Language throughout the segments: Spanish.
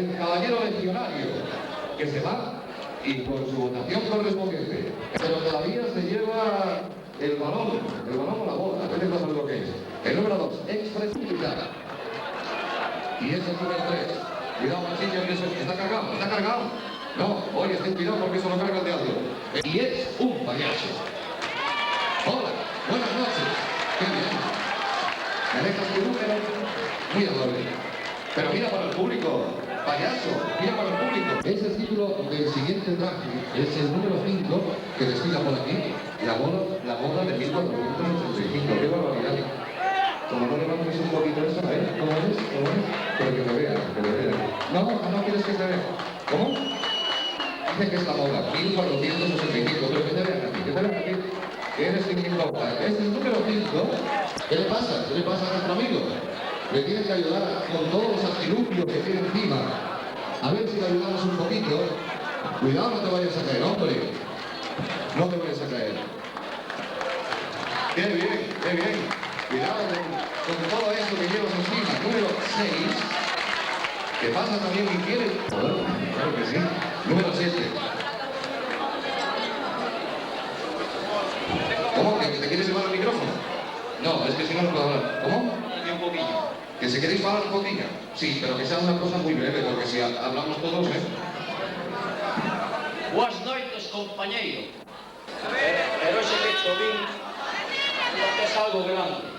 el caballero legionario, que se va y con su votación correspondiente. Pero todavía se lleva el balón o la bola, a veces no sabe lo que es. El número 2, expresividad. Y es el número 3. Cuidado, Machillo, que eso está cargado, está cargado. No, oye, ten cuidado porque eso lo carga el teatro. Y es un payaso. Hola, buenas noches. Qué bien. ¿Me dejas tu número? Muy amable. Pero mira para el público, payaso, mira para el público. Es el título del siguiente traje, es el número 5 que desfila por aquí. La boda de 1485. ¡Qué barbaridad! Como no le vamos un poquito eso, ¿eh? ¿Cómo es? Pero que me vean, que me vean. No quieres que se vea. ¿Cómo? Dice que es la boda, 1465, pero que te vean a ti, que eres quien importa. Es el número 5. ¿Qué le pasa? ¿Qué le pasa a nuestro amigo? Le tienes que ayudar con todos los artilugios que tiene encima. A ver si le ayudamos un poquito. Cuidado, no te vayas a caer, hombre. No te vayas a caer. Qué bien, qué bien. Cuidado con todo esto que llevas encima. Número 6. ¿Qué pasa también y quieres? Claro que sí. Número 7. ¿Cómo? ¿Que te quieres llevar el micrófono? No, es que si no puedo hablar. ¿Cómo? Un poquillo. ¿Que se queréis parar un poquillo? Sí, pero que sea una cosa muy breve, porque si hablamos todos, ¿eh? Boas noites, compañeiro. Pero ese que chovín es algo grande.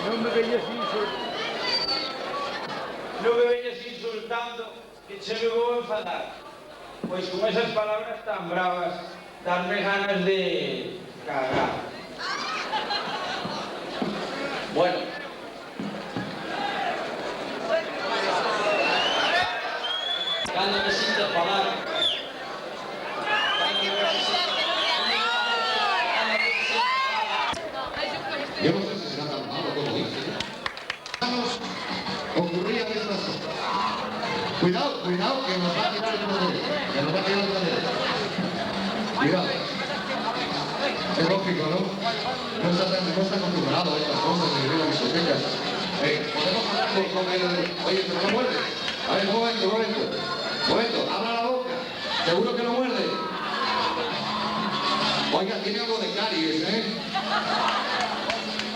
Non me veñas insultando, que che me vou enfadar. Pois con esas palabras tan bravas, darme ganas de cagar. Bueno. Cando necesite falar. Yo no sé si será tan malo como dice. Ocurría de estas cosas. Cuidado, que nos va a tirar el poder. Cuidado. Es lógico, ¿no? No está acostumbrado a estas cosas de vivir en discotecas. Podemos hablar con el... Oye, pero no muerde. A ver, un momento, abra la boca. ¿Seguro que no muerde? Oiga, tiene algo de caries, ¿eh?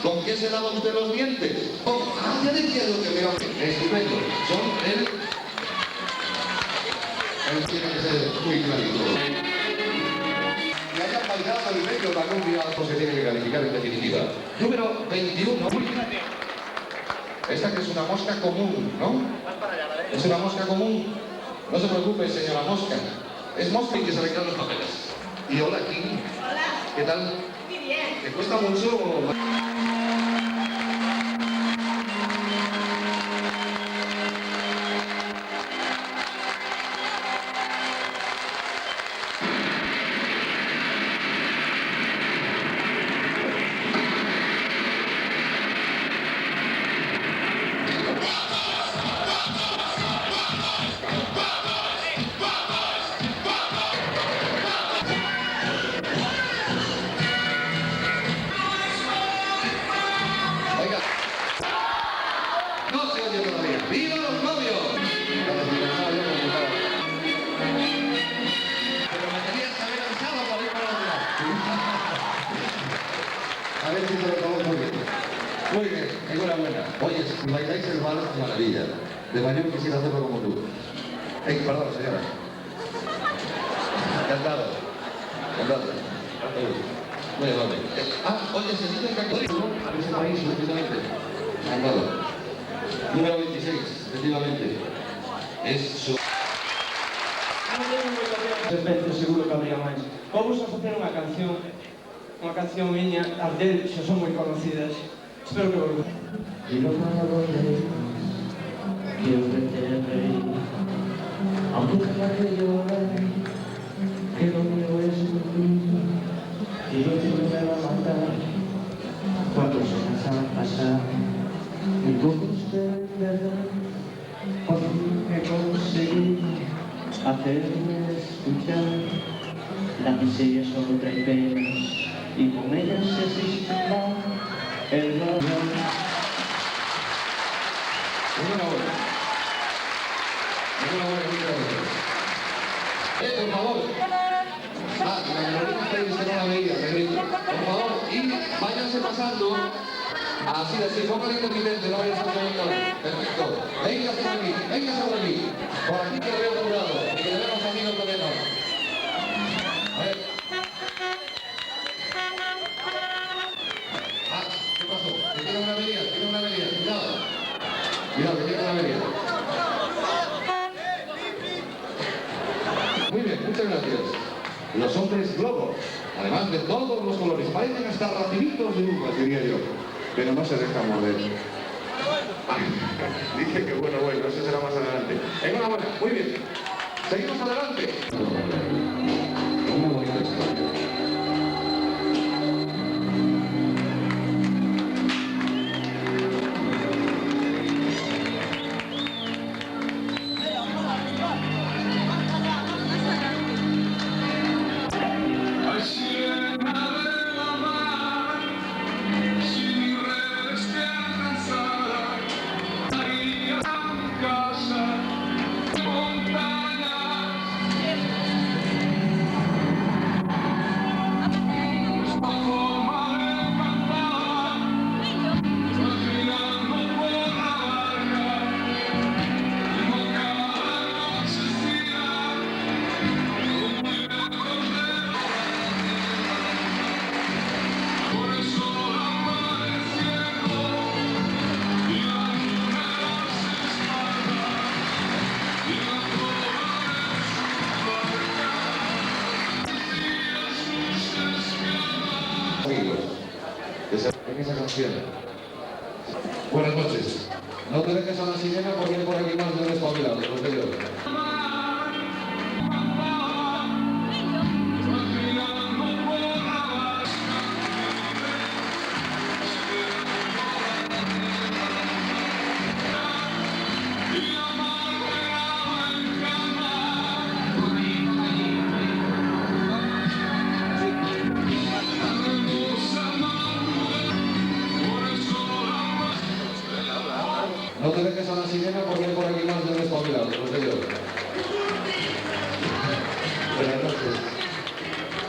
¿Con qué se lava usted los dientes? Ya decía lo que veo. Estupendo. Son él tiene que ser muy clarito. Que haya faltado el medio también cuidado porque tiene que calificar en definitiva. Número 21. Esta que es una mosca común, ¿no? Es una mosca común. No se preocupe, señora mosca. Es mosca y que se arreglan los papeles. Y hola, Kim. Hola. ¿Qué tal? Muy bien. ¿Te cuesta mucho? A ver si se lo tomamos muy bien. Muy bien, enhorabuena. Oye, si bailáis el vals, maravilla. De mayor quisiera hacerlo como tú. Perdón, señora. Encantado. Muy amable. Oye, se dice que aquí, ¿no? A ese país, precisamente. Encantado. Número 26, efectivamente. Es su... Veces seguro que habría máis. Vamos a facer unha canción miña, as del xa son moi conocidas. Espero que volva. Y lo malo de que ofrecer reír, aunque tenga que llorar, que lo mío es sufrir, y lo que me va a matar, cuando se vas a pasar, y poco usted verdad, por fin he conseguido hacerme escuchar, la miseria solo trae penas, y con ellas se disipa el dolor. Así de sí, ponga el intermitente, no vaya a ser segundo. Perfecto. Venga sobre aquí, venga sobre aquí. Por aquí que veo curado y que le vemos aquí los gobiernos. A ver. Ah, ¿qué pasó? Que tiene una avería, cuidado. Cuidado, que tiene una avería. Muy bien, muchas gracias. Los hombres globos, además de todos los colores, parecen hasta racimitos de uvas, diría yo, pero no se dejan morder. Dije que bueno, eso será más adelante. Enhorabuena, muy bien. Seguimos adelante. Una bonita historia. En esa canción. Buenas noches. No te dejes a la sirena porque hay por aquí más de un espabilado, lo sé yo. No te dejes a la sirena porque hay por aquí más de un espabilado, lo sé yo. Buenas noches.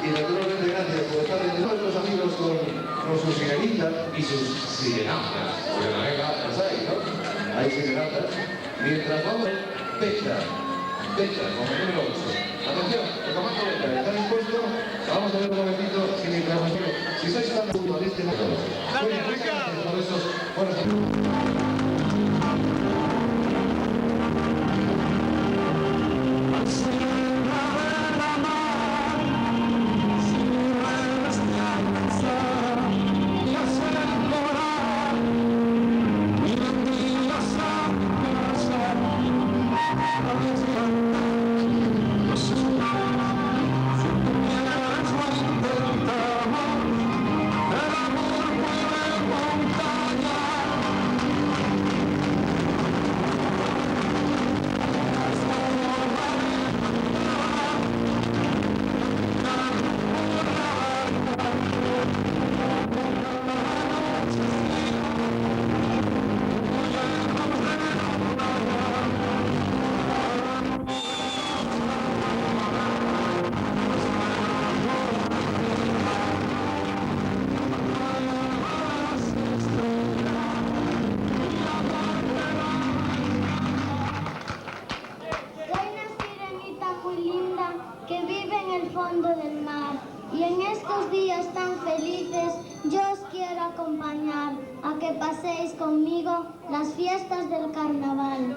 Y naturalmente gracias por estar en nuestros amigos con sus sirenitas y sus sirenatas. Porque también las hay, ¿no? Hay sirenatas. Mientras vamos, Pecha, como número 8. Atención, el comando Pecha, ¿está dispuesto? Vamos a ver un momentito si mientras nos digo, si sois tan puntualistas, no todos. Bueno, muchas gracias por esos buenos amigos. Del mar. Y en estos días tan felices yo os quiero acompañar a que paséis conmigo las fiestas del carnaval.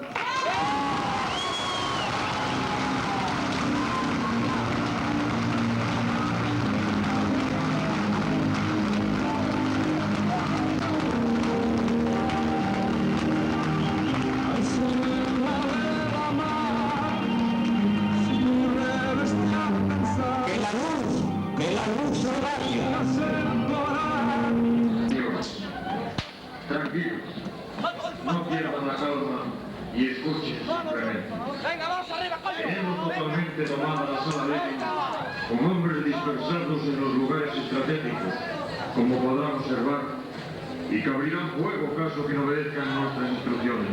Tranquilos, no pierdan la calma y escuchen simplemente. Tenemos totalmente tomada la sala Lenin con hombres dispersados en los lugares estratégicos, como podrán observar, y que abrirán fuego caso que no obedezcan nuestras instrucciones.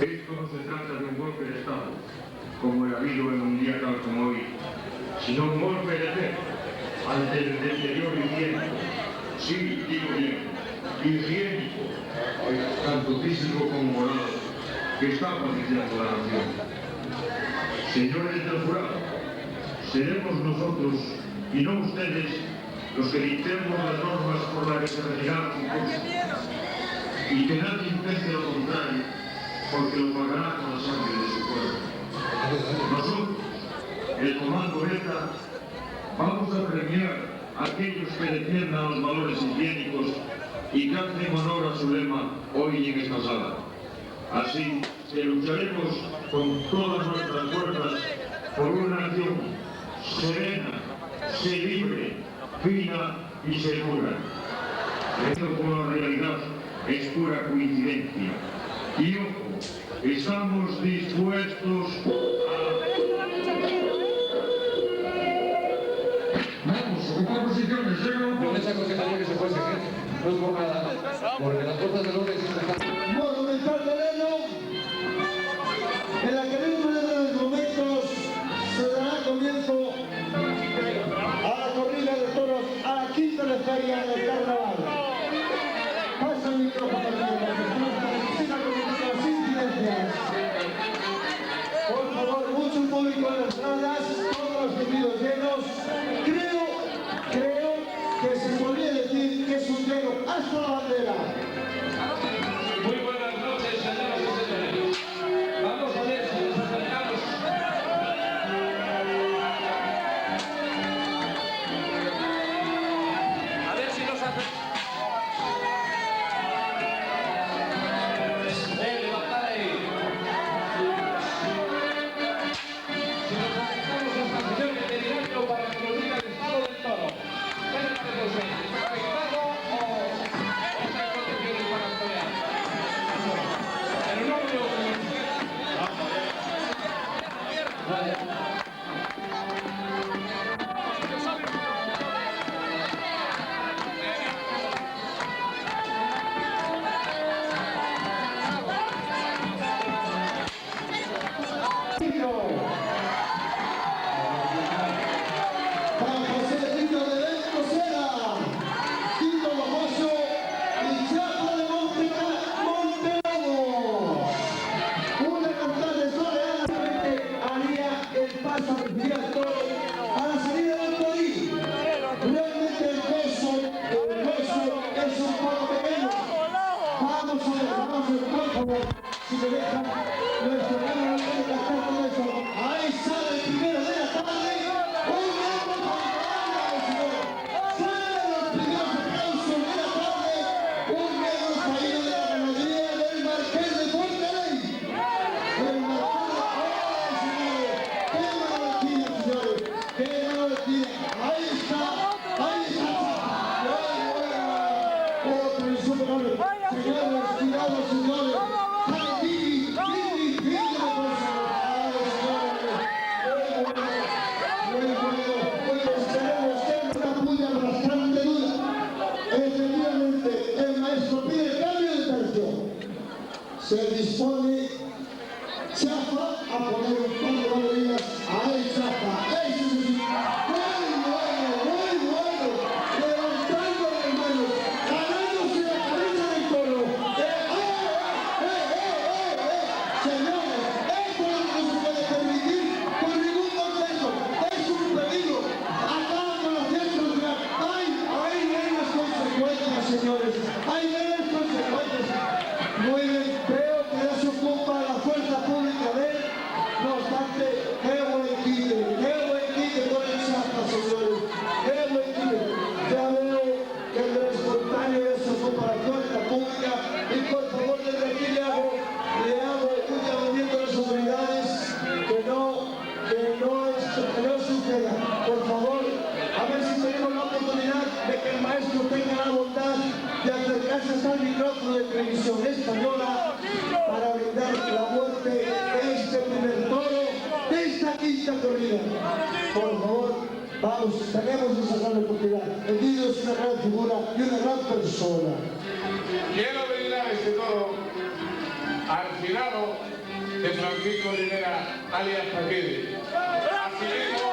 Esto no se trata de un golpe de Estado, como el habido en un día tal como hoy, sino un golpe de fe ante el deterioro y tiempo. Sí, digo bien, higiénico, tanto físico como moral, que está padeciendo la nación. Señores del jurado, seremos nosotros y no ustedes los que dictemos las normas por las que se regirá el concurso. Y que nadie intente lo contrario, porque lo pagará con la sangre de su pueblo. Nosotros, el Comando ETA, vamos a premiar a aquellos que defiendan los valores higiénicos y que hacen honor a su lema hoy en esta sala. Así que lucharemos con todas nuestras fuerzas por una nación serena, libre, fina y segura. Esto con la realidad es pura coincidencia. Y ojo, estamos dispuestos Vamos, ocupar posiciones, ¿no? Yo les aconsejaría que se fuesen, ¿eh? No es por nada, porque las fuerzas del orden están... Monumental de Leno, en la que dentro de breves momentos se dará comienzo a la corrida de toros, a la quinta de feria del carnaval. Pasa el micrófono para que siga comenzando las incidencias. Por favor, mucho público en las gradas, todos los sentidos llenos. Creo que se podría decir que es un lleno hasta la bandera. Muy buenas noches, señoras y señores. Vamos a ver si nos acercamos. A ver si nos acercamos. Levantad ahí. Si nos acercamos hasta el señor veterinario para que nos diga el estado del toro. ¿Qué le parece a usted? ¿Está afectado o está en condiciones para torear? Pero no veo que Juan José Tito de Bentosera, Tito Lojoso y Chapo de Montelobo. Una cantada soleada haría el paso a recibir al toro a la salida del torí. Realmente el hueso es un poco pequeño. Vamos a ver, por favor, si me dejan nuestro hermano no puede cantar con eso. Ahí sale el primero de la tarde. Se dispone Chafa a poner un par de baterías a el Chafa. ¡Eso es muy bueno! Levantando las manos, ganándose la cabeza del toro. Señores, esto no se puede permitir por ningún contexto. Es un peligro. Acaban con la ciencia. ¡Ahí ven las consecuencias, señores! ¡Ahí ven las consecuencias! Muy bien, creo que ya se ocupa la fuerza pública de él. No obstante, qué buen quite con el Chafa, señores. Qué buen quite. Ya veo que el espontáneo ya se ocupa la fuerza pública. Y por favor, desde aquí le hago un llamamiento a las autoridades que no suceda. Por favor, a ver si tenemos la oportunidad de que el maestro tenga la bondad de acercarse hasta el micrófono de Televisión Española para brindar la muerte de este primer toro de esta quinta corrida. Por favor, vamos, tenemos esa gran oportunidad. El niño es una gran figura y una gran persona. quiero brindar este toro al finado de Francisco Rivera, alias Paquete. Asimismo,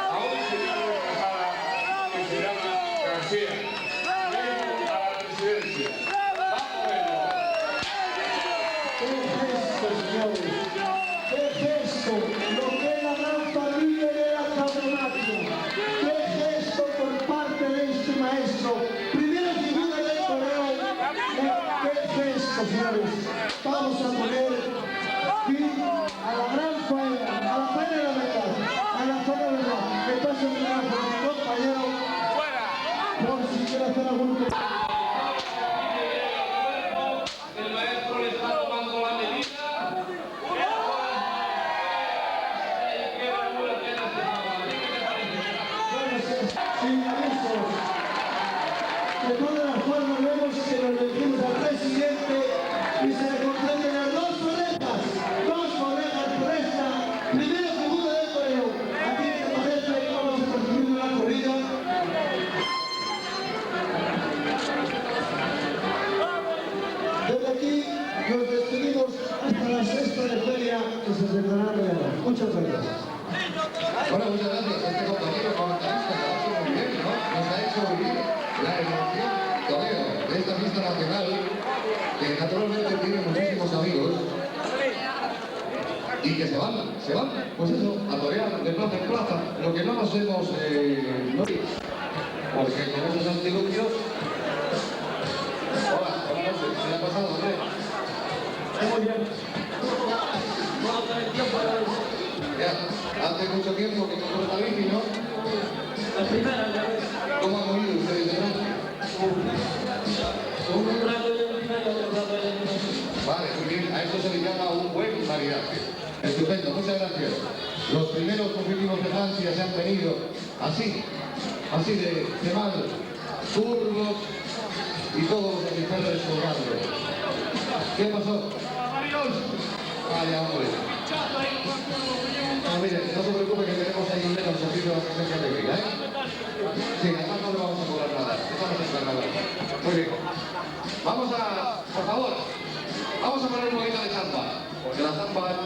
a un señor de Casada que se llama García. A la señores, vamos a poner fin a la gran faena, a la faena de la verdad, a la faena de la verdad. Me paso el micrófono a mi compañero, por si quiere hacer algún comentario. El maestro le está tomando la medida. Sin avisos. De todas las formas vemos que nos dirigimos al presidente y se le conceden las dos orejas por esta primera figura del torneo. Aquí te parece que vamos a construir una corrida. Desde aquí nos despedimos hasta la sexta de feria que se celebrará mañana. Muchas gracias. Bueno, muchas gracias a este compañero comentarista que lo ha hecho muy bien, ¿no? Nos ha hecho vivir la emoción, Toledo, de esta fiesta nacional, que naturalmente tiene muchísimos amigos y que se van, pues eso, a torear de plaza en plaza, lo que no nos hemos, porque con esos antilucios. Hola, buenas noches, ¿qué le ha pasado, hombre? Muy bien. Ya, hace mucho tiempo que no corta bici, ¿no? La primera, ya ves. ¿Cómo han movido ustedes de noche? Un rato de primero, otro rato de Vale, muy bien, a esto se le llama un buen maridaje. Estupendo, muchas gracias. Los primeros conflictos de Francia se han venido así de mal, zurdos y todos los oficiales colgando. ¿Qué pasó? Vaya, hombre. No, mire, no se preocupe que tenemos ahí un menos servicio de asistencia técnica, ¿eh? Sí, además no le vamos a cobrar nada. Estamos encargados. Muy bien. Vamos a, por favor, vamos a poner un poquito de samba. Porque la samba es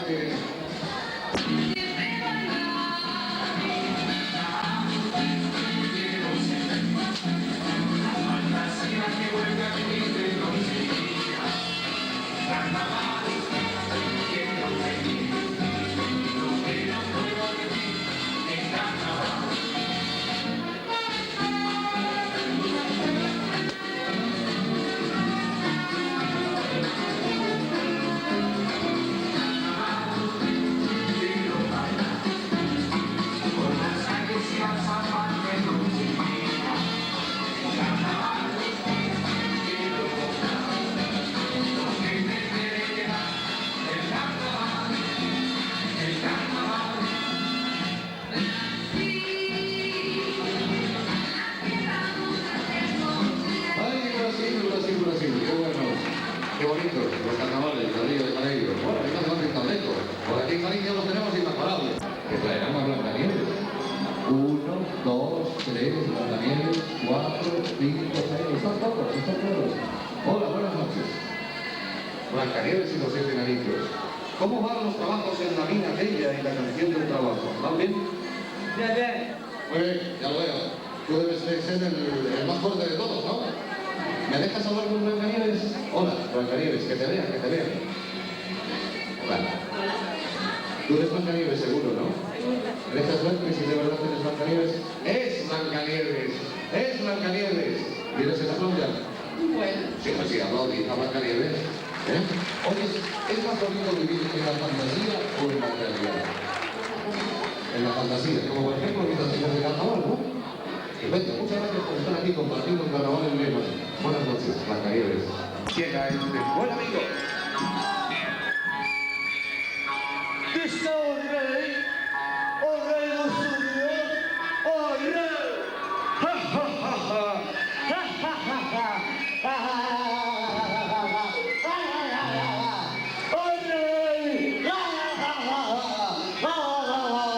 qué bonito, los carnavales, el río de Janeiro. Bueno, ahí no se van tan lejos. Por aquí en Galicia los tenemos imparables. Que traerán a Blancanieves. 1, 2, 3, Blancanieves, 4, 5, 6. Están todos. Hola, buenas noches. Blancanieves y los 7 enanitos. ¿Cómo van los trabajos en la mina aquella y la canción del trabajo? ¿Van bien? Bien. Muy bien, ya lo veo. Tú debes de ser el más fuerte de todos, ¿no? ¿Me dejas hablar con Blancanieves? Hola, Blancanieves, que te vean. Hola. Tú eres Blancanieves seguro, ¿no? ¿Dejas ver que si de verdad eres Blancanieves? ¡Es Blancanieves! ¿Quieres el aplaudir? Bueno. Sí, pues sí, aplaudí a Blancanieves. ¿Eh? Oye, ¿es más bonito vivir en la fantasía o en la realidad? En la fantasía, como por ejemplo mientras se de carnaval, ¿no? Estupendo, muchas gracias por estar aquí compartiendo el carnaval en Lema. Buenas noches, Blancanieves. Llega este buen amigo. Cristo, oh rey nuestro Dios, oh rey. ¡Ja, ja, ja, ja! ¡Ja, ja, ja, ja! ¡Ja, ja, ja, ja! ¡Oh rey! ¡Ja, ja, ja, ja! ¡Ja, ja, ja!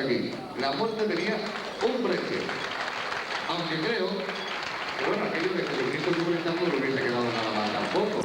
aquí. La muerte tenía un precio. Aunque creo que, bueno, aquello de Jesucristo suplicando no hubiese quedado nada mal tampoco.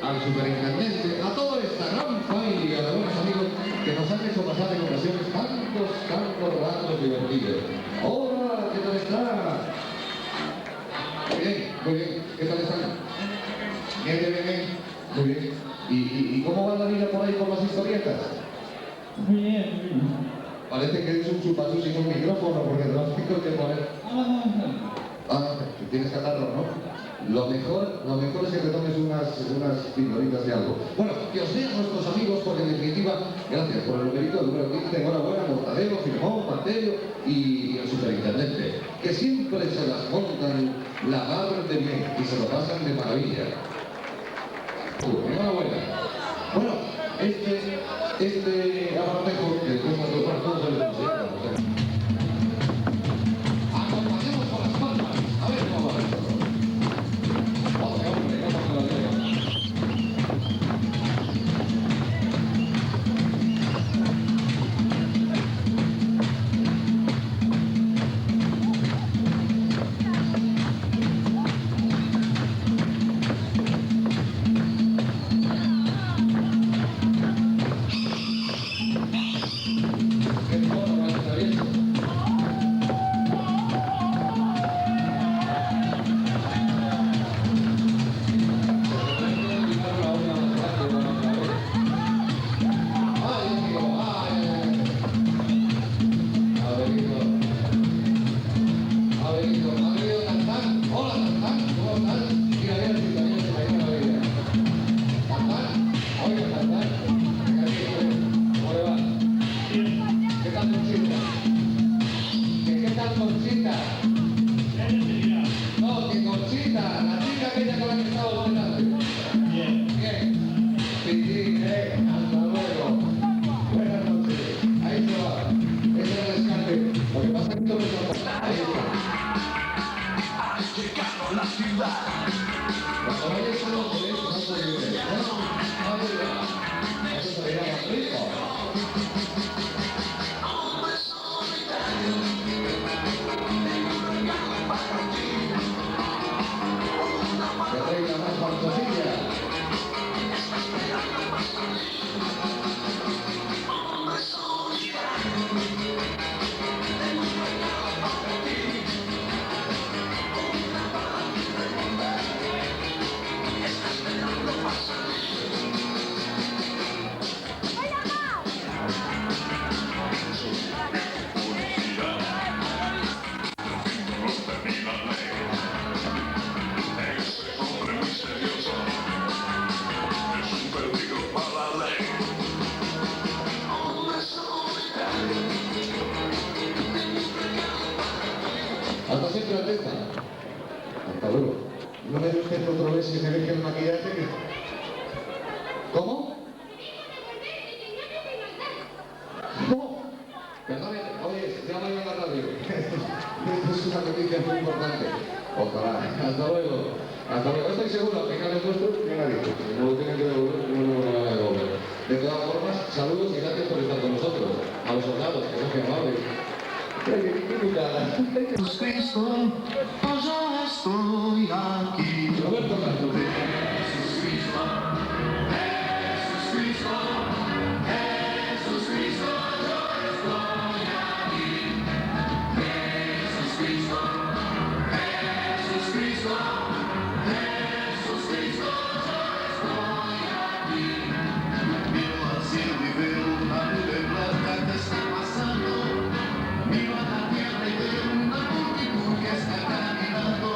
Al superintendente, a toda esta gran familia de buenos amigos que nos han hecho pasar en ocasiones tantos ratos divertidos. Hola, ¿qué tal está? Muy bien, ¿qué tal están? Bien. Muy bien. ¿Y cómo va la vida por ahí con las historietas? Muy bien. Parece que eres un chupachú sin un micrófono porque te lo tengo que poner. Ah, tienes catarro, ¿no? Lo mejor es que te tomes unas pildoritas de algo. Bueno, que os sean nuestros amigos, porque en definitiva, gracias por el numerito número 15, enhorabuena, Mortadelo, Filemón, Mateo y el superintendente, que siempre se las montan la mar de bien y se lo pasan de maravilla. Enhorabuena. Bueno, este apartejo, que después nos lo todos se les enseña. Acompañamos con las palmas. A ver cómo va esto. No, que Conchita, la chica aquella con la que estaba delante. Bien. Bien. Sí, hasta luego. Buenas noches. Ahí se va. Ese es el rescate. Lo que pasa es que todo eso... Ahí está. Has llegado a la ciudad. Los caballos son los que no se viven. Eso se dirá más rico. Que traiga más fantosilla. Hasta siempre, Alteza. Hasta luego. No me dé usted otro beso y me deje el maquillaje. ¿Cómo? ¿Cómo? Perdone, oye, ya me voy a la radio. Esto es una noticia muy importante. Ojalá. Hasta luego. Hasta luego. Estoy seguro, fíjate puesto, que nadie. No lo tienen que devolver, no lo van a devolver. De todas formas, saludos y gracias por estar con nosotros. A los soldados, que son muy amables. Cristo, yo ya estoy aquí. Roberto Castro. Jesús Cristo, Jesús Cristo, Jesús Cristo, yo estoy aquí. Jesús Cristo, Jesús Cristo, Jesús Cristo, yo estoy aquí. Miro al cielo y veo una nube blanca que está pasando. Miro a la tierra y veo una multitud que está caminando.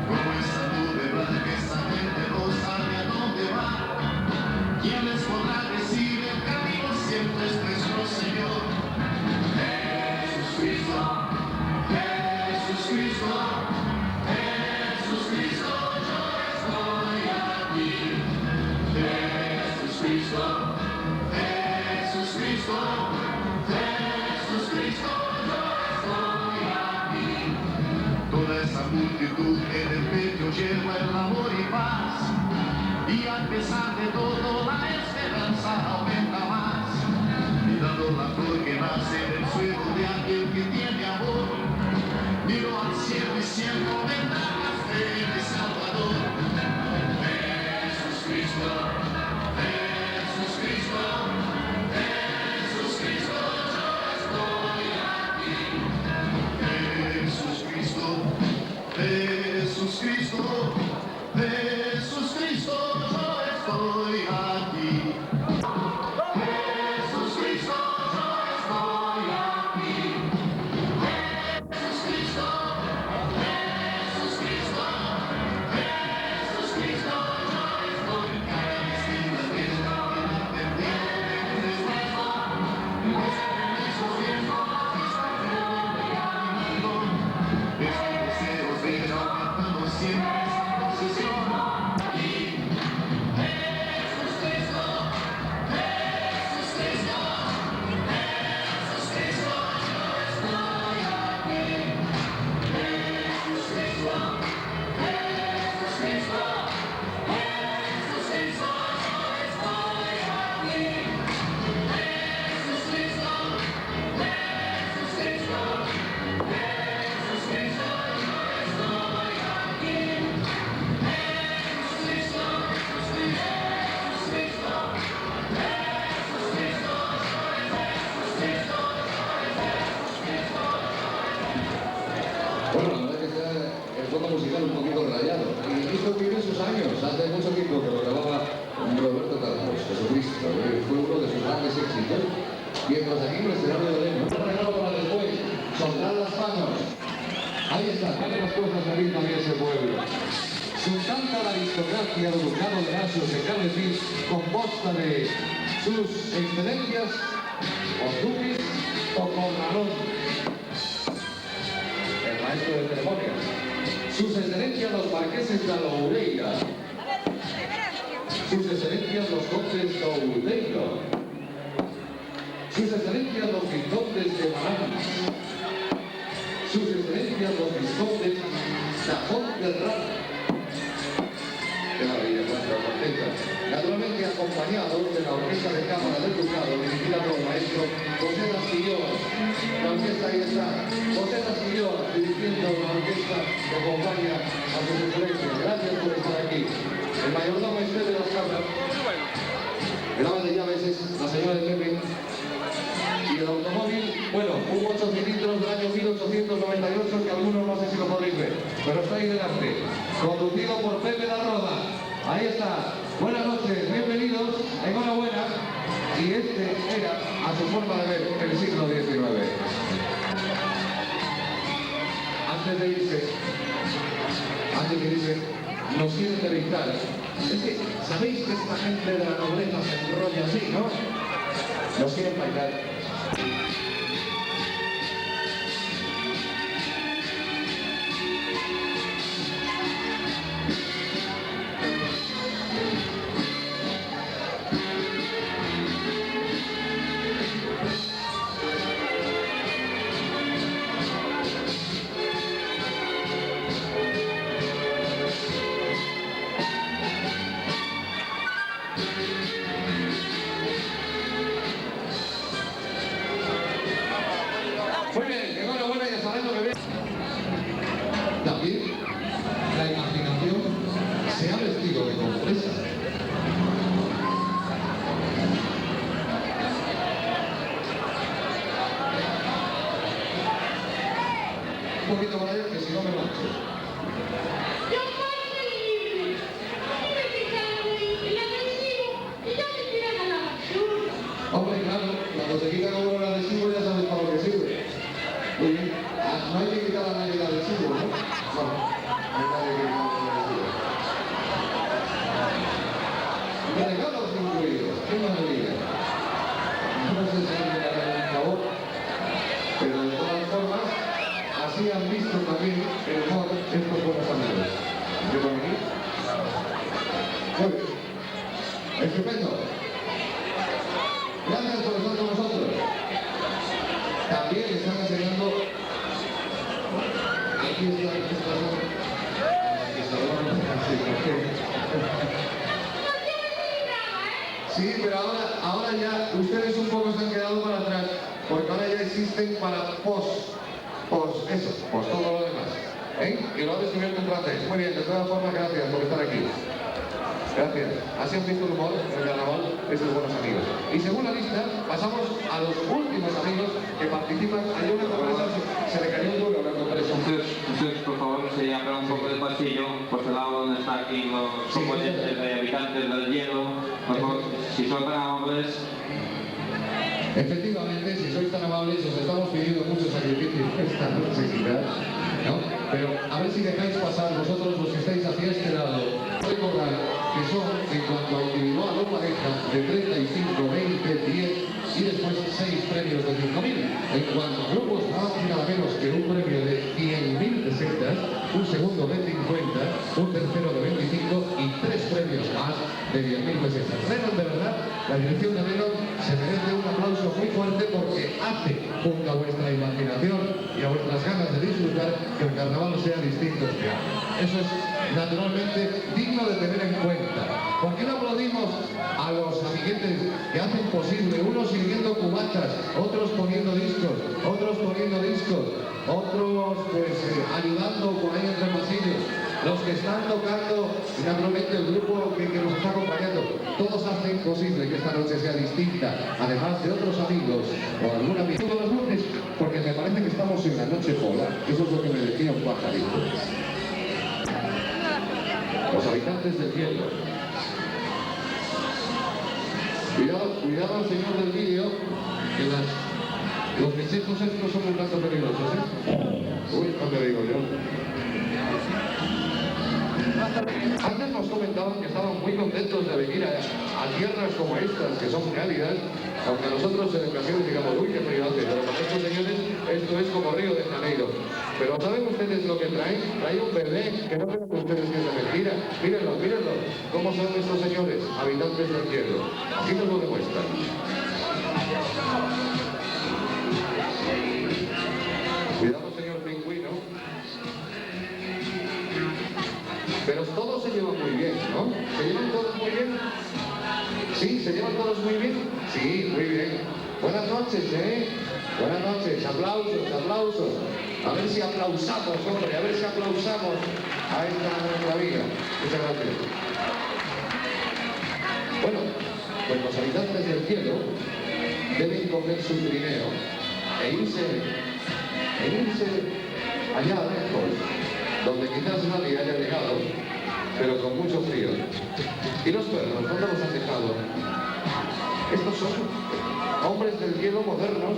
Como esa nube blanca, esa gente no sabe a dónde va. ¿Quién les podrá decir el camino? Siempre es nuestro Señor. Jesús Cristo, Jesús Cristo, Jesús Cristo, yo estoy aquí. Jesús Cristo, Jesús Cristo, Jesús Cristo, yo estoy aquí. Toda esa multitud en el pecho lleva el amor y paz. Y a pesar de todo la esperanza aumenta más. Mirando la flor que nace del suelo de aquel que tiene amor. Miro al cielo y siento ventanas de Salvador. Jesús Cristo, Jesús Cristo, Jesús Cristo, yo estoy aquí. Jesús Cristo, Jesús Cristo, Jesús Cristo, yo estoy aquí. Jesús Cristo, yo estoy aquí. Jesús Cristo, Jesús Cristo, Jesús Cristo, yo estoy en cada esquina de esta vida perdido en desnudo. Los permisos viendo caminando. Estoy deseos de ir aumentando siempre esa procesión. Y Jesús Cristo, Jesús Cristo, Jesús Cristo, yo estoy aquí. Jesús Cristo, Jesús Cristo, Jesús Cristo, yo estoy aquí. Jesús Cristo, Jesús Cristo, Jesús Cristo, yo estoy aquí. Jesús Cristo, Jesús Cristo, Jesús Cristo, Jesús Cristo, Bueno, la verdad que está el fondo musical un poquito rayado. Y esto tiene sus años. Hace mucho tiempo que lo grababa Roberto Carlos, Jesucristo. Fue uno de sus grandes éxitos. Mientras aquí en el escenario de Leño. Un regalo para después. Soltar las manos. Ahí está. Tiene las cosas de ritmo de ese pueblo. Su tanta la aristocracia del ducado de Asos en Carlesis, compuesta de sus excelencias, los duques o Corralón. El maestro de ceremonias. Sus excelencias los marqueses de Loureira. Sus excelencias los condes de Outeiro. Sus excelencias los vizcondes de Marán. Sus excelencias los vizcondes de Ponferrada. Qué maravilla, cuánta contenta. Naturalmente acompañados de la Orquesta de Cámara del Ducado, dirigida por el maestro José Castillón. La orquesta ahí está. José Castillón dirigiendo la orquesta que acompaña a sus excelencias. Gracias por estar aquí. El mayordomo este de las cámaras. El ama de llaves es la señora de Pepe. Y el automóvil, bueno, un 8 cilindros del año 1898 que algunos no sé si lo podréis ver, pero está ahí delante, conducido por Pepe La Roda. Ahí está. Buenas noches, bienvenidos, enhorabuena. Y este era, a su forma de ver, el siglo XIX. Antes de irse, nos quieren deleitar. Es que, ¿sabéis que esta gente de la nobleza se enrolla así, no? Nos quieren bailar. Muy bien, enhorabuena, ya sabéis lo que ve. También la imaginación se ha vestido de compresa. Un poquito para allá, que si no me mancho. Yo soy libre. Me quitaron el adhesivo y ya me tiran a la basura. Hombre, claro, cuando se quita como el adhesivo ya sabes para lo que sirve. Muy bien. No hay que quitar a nadie el adhesivo, ¿no? No, no hay nadie que quitar el adhesivo. Regalos incluidos, qué maravilla. No sé si me harán un favor, pero de todas formas, así han visto también el humor estos buenos amigos. ¿Qué por aquí? Muy bien. Estupendo. Gracias por estar con nosotros. También están enseñando. Aquí está el Sí, pero ahora ya ustedes un poco se han quedado para atrás, porque ahora ya existen para post todo lo demás. Y lo han descubierto en francés. Muy bien, de todas formas, gracias por estar aquí. Gracias. Así han visto el humor en el carnaval estos buenos amigos. Y según la lista, pasamos a los últimos amigos que participan. Hay una compresa, se le cayó un duro la compresa. Entonces, por favor, se abra un poco de pasillo, por el lado donde están aquí los componentes de habitantes del hielo. Por favor, si son tan amables. Efectivamente, si sois tan amables, os estamos pidiendo muchos sacrificios esta noche, quizás, ¿no? Pero a ver si dejáis pasar vosotros los que estáis hacia este lado. Recordar que son, en cuanto a individual o pareja, de 35, 20, 10 y después 6 premios de 5.000. En cuanto a grupos, nada más y nada menos que un premio de 100.000 pesetas, un segundo de 50, un tercero de 25 y 3 premios más de 10.000 pesetas. Venom, de verdad, la dirección de Venom se merece un aplauso muy fuerte porque hace, junto a vuestra imaginación y a vuestras ganas de disfrutar, que el carnaval sea distinto este año. Eso es naturalmente digno de tener en cuenta. ¿Por qué no aplaudimos a los amiguetes que hacen posible, unos sirviendo cubatas, otros poniendo discos, otros pues ayudando por ahí entre pasillos, los que están tocando, naturalmente el grupo que nos está acompañando, todos hacen posible que esta noche sea distinta, además de otros amigos o algún amigo de los lunes, porque me parece que estamos en la noche polar, eso es lo que me decía un pajarito. Los habitantes del cielo. Cuidado, señor del vídeo, que los bichejos estos son un tanto peligrosos, ¿eh? Uy, no te digo yo. Antes nos comentaban que estaban muy contentos de venir a tierras como estas, que son cálidas, aunque nosotros en ocasiones digamos, uy, qué frío hace, pero para estos señores esto es como Río de Janeiro. Pero ¿saben ustedes lo que traen? Trae un bebé, que no crean ustedes que es de mentira. Mírenlo, mírenlo, cómo son estos señores, habitantes del cielo. Así nos lo demuestran. Cuidado, señor pingüino. Pero todos se llevan muy bien, ¿no? ¿Se llevan todos muy bien? ¿Sí? ¿Se llevan todos muy bien? Sí, muy bien. Buenas noches, ¿eh? Buenas noches. Aplausos, aplausos. A ver si aplausamos, hombre, a ver si aplausamos a esta nuestra vida. Muchas gracias. Bueno, pues los habitantes del cielo deben coger su trineo e irse allá lejos, donde quizás nadie haya llegado, pero con mucho frío. ¿Y los perros? ¿Dónde los han dejado? Estos son hombres del cielo modernos,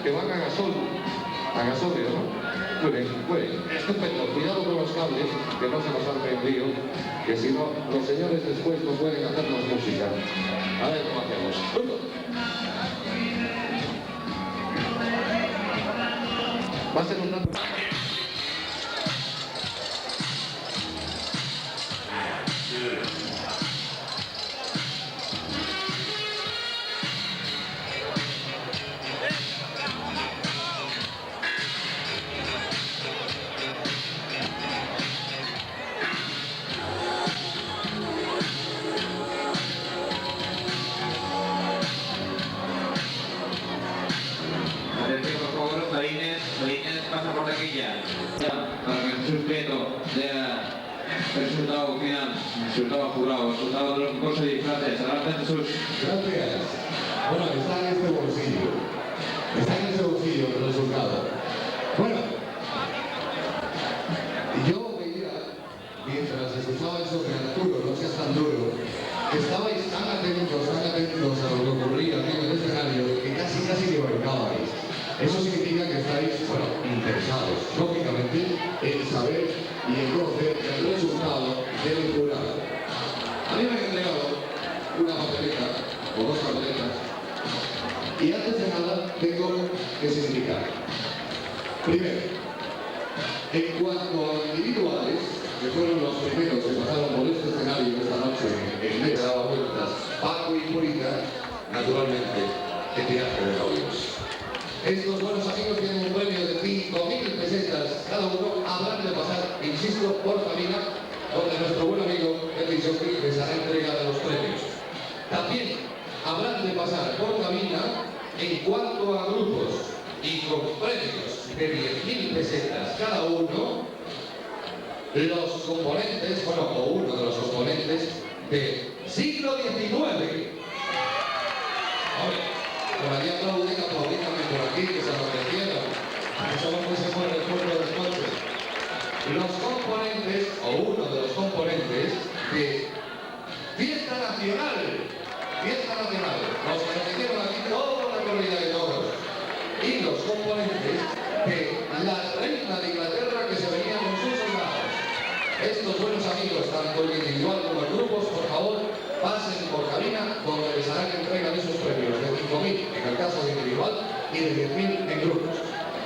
que van a gasóleo, ¿no? Muy bien, estupendo. Cuidado con los cables, que no se nos arme el lío, que si no, los señores después no pueden hacernos música. A ver cómo hacemos. Va a ser un rato. Pasa por aquí ya, para que Jesús Prieto dé el resultado final, el resultado jurado, el resultado de los concursos y disfraces. Adelante, Jesús. Gracias. Bueno, está en este bolsillo. Está en ese bolsillo el resultado. Bueno, yo veía, mientras escuchaba eso de Arturo, no seas tan duro, que estabais tan atentos a lo que ocurría arriba en el escenario, que casi que bailabais. Eso significa que estáis, bueno, interesados, lógicamente, en saber y en conocer el resultado del jurado. A mí me han entregado una papeleta, o dos papeletas, y antes de nada tengo que significar. Primero, en cuanto a individuales, que fueron los primeros que pasaron por este escenario esta noche, en vez de dar vueltas, Paco y Purita, naturalmente, el teatro de Dios. Estos buenos amigos tienen un premio de 5.000 pesetas cada uno. Habrán de pasar, insisto, por cabina, donde nuestro buen amigo Elvis Jockey les hará entrega de los premios. También habrán de pasar por cabina en cuanto a grupos y con premios de 10.000 pesetas cada uno, los componentes, bueno, o uno de los componentes del siglo XIX. Por allí aplauden también por aquí, que se lo merecieron. Eso no se fue el pueblo del coche. Los componentes, o uno de los componentes, de Fiesta Nacional. Fiesta Nacional. Los que se metieron aquí toda la corrida de toros. Y los componentes de la reina de Inglaterra que se venía con sus soldados. Estos buenos amigos, tanto en individual como en grupos, por favor, pasen por cabina donde les harán entrega de esos premios de 5.000 en el caso de individual y de 10.000 en grupos.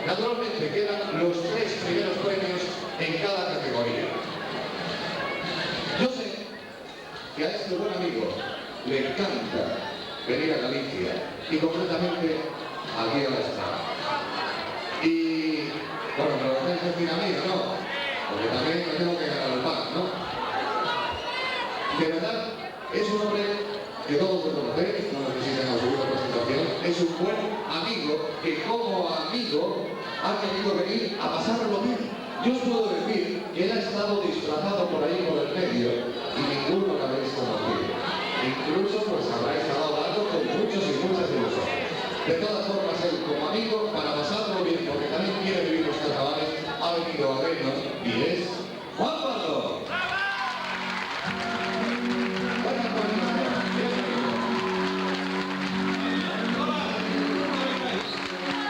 Naturalmente quedan los 3 primeros premios en cada categoría. Yo sé que a este buen amigo le encanta venir a Galicia y concretamente aquí a la Estrada. Y bueno, me lo tenéis que decir a mí, ¿no? Porque también me tengo que ganar el pan, ¿no? De verdad, es un hombre que todos lo conocéis, no necesitan absoluta presentación. Es un buen amigo que como amigo ha querido venir a pasarlo bien. Yo os puedo decir que él ha estado disfrazado por ahí por el medio y ninguno lo habéis conocido. Incluso pues habrá estado hablando con muchos y muchas de vosotros. De todas formas, él como amigo, para pasarlo bien, porque también quiere vivir los carnavales, ha venido a vernos y es Juan Pardo.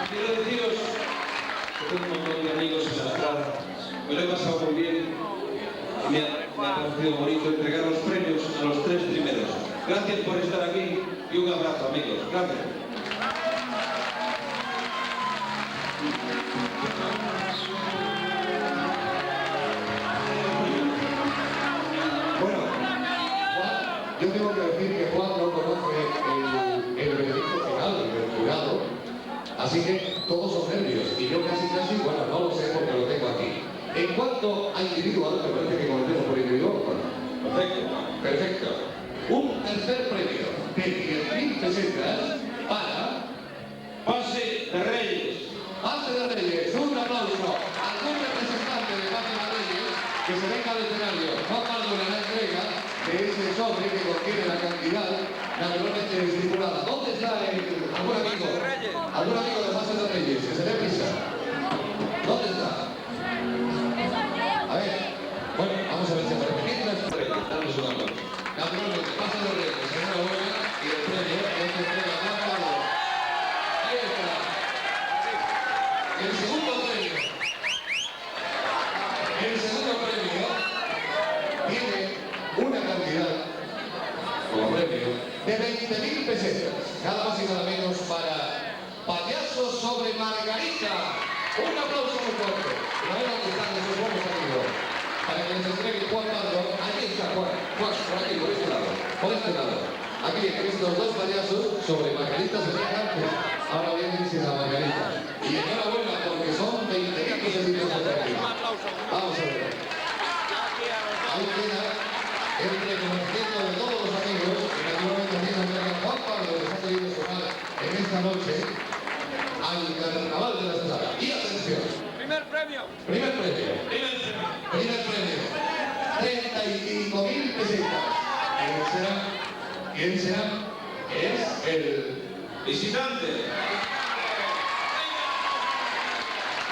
Quiero deciros que tengo un montón de amigos en la Estrada. Me lo he pasado muy bien y me ha parecido bonito entregar los premios a los 3 primeros. Gracias por estar aquí y un abrazo, amigos. Gracias. Bueno, Juan, yo tengo que decir que Juan no conoce el veredicto final del jurado, así que todos son nervios, y yo casi, bueno, no lo sé porque lo tengo aquí. En cuanto a individual, me parece que comencemos por individual. Perfecto. Un tercer premio de 10.000 pesetas para Pase de Reyes. Pase de Reyes. Un aplauso a algún representante de Pase de Reyes que se venga al escenario. Juan Pardo le da entrega de ese sobre que contiene la cantidad naturalmente estipulada. ¿Dónde está algún amigo? ¿Algún amigo de Pase de Reyes? Que se dé prisa. ¿Dónde está? A ver. Bueno, vamos a ver si aparece. Mientras, damos un aplauso. Naturalmente, Pase de Reyes, enhorabuena, y el premio es entrega a Juan Pardo. Ahí está. El segundo premio. El segundo premio tiene una cantidad como premio de 20.000 pesetas. Nada más y nada menos para Payasos sobre Margarita. Un aplauso muy fuerte. A ver dónde están esos buenos amigos. Para que les entregue Juan Pardo. Aquí está Juan. Juan, por aquí, por este lado. Por este lado. Aquí vienen estos dos payasos sobre Margarita se antes. Ahora vienen sin la Margarita. Y enhorabuena porque son 20.000 pesetitos de premio. Vamos a ver. Ahí queda el reconocimiento de todos los amigos que naturalmente también entregan Juan Pardo que se ha querido sumar en esta noche al Carnaval de la Estada. Y atención. Primer premio. Primer premio. Primer premio. 35.000 pesetas. ¿Quién será? ¿Quién será? Es el Visitante.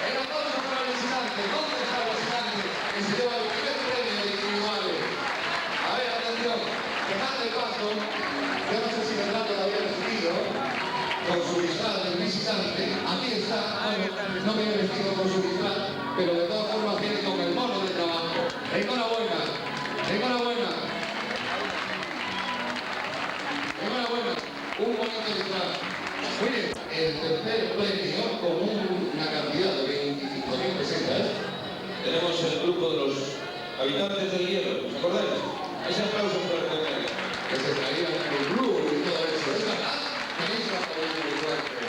El aplauso para el visitante. ¿Dónde está el visitante? Que se lleva el primer premio de individuales. A ver, atención. Que manda el paso. Yo no sé si vendrá todavía vestido con su disfraz del visitante. Aquí está. Bueno, no viene vestido con su disfraz, pero de todas formas viene con el mono de trabajo. Enhorabuena. Enhorabuena. Enhorabuena. Un bonito disfraz. Muy bien, el tercer premio con una cantidad de 25.000 pesetas. Tenemos el grupo de los habitantes del hielo. ¿Os acordáis? Ese aplauso fuerte. Que se traían el blue y todo eso. ¿Es verdad? Tenéis la política de suerte.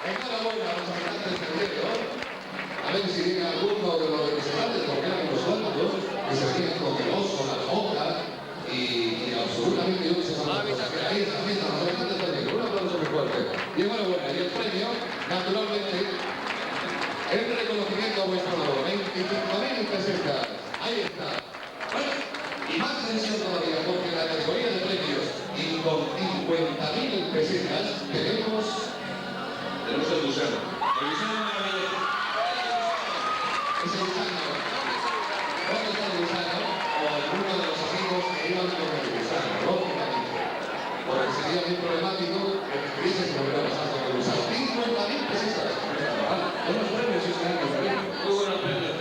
Enhorabuena a los habitantes del hielo. A ver si viene alguno de los representantes, porque eran unos cuantos, que se venían con el oso, la foca y absolutamente yo no sé cuántas cosas. Ahí está, los habitantes del hielo. Un aplauso muy fuerte. Y enhorabuena. Y el premio, naturalmente, el reconocimiento a vuestro lado. 25.000 pesetas. Ahí está. Bueno, y más tensión todavía, porque en la categoría de premios y con 50.000 pesetas tenemos el gusano. El gusano maravilloso. ese gusano. ¿Dónde está el gusano? O alguno de los amigos que iban con el gusano, lógicamente. Porque sería muy problemático que me estuviese si volviera a pasar con el gusano. 50.000 pesetas. Buenos premios este año, muy buenos premios.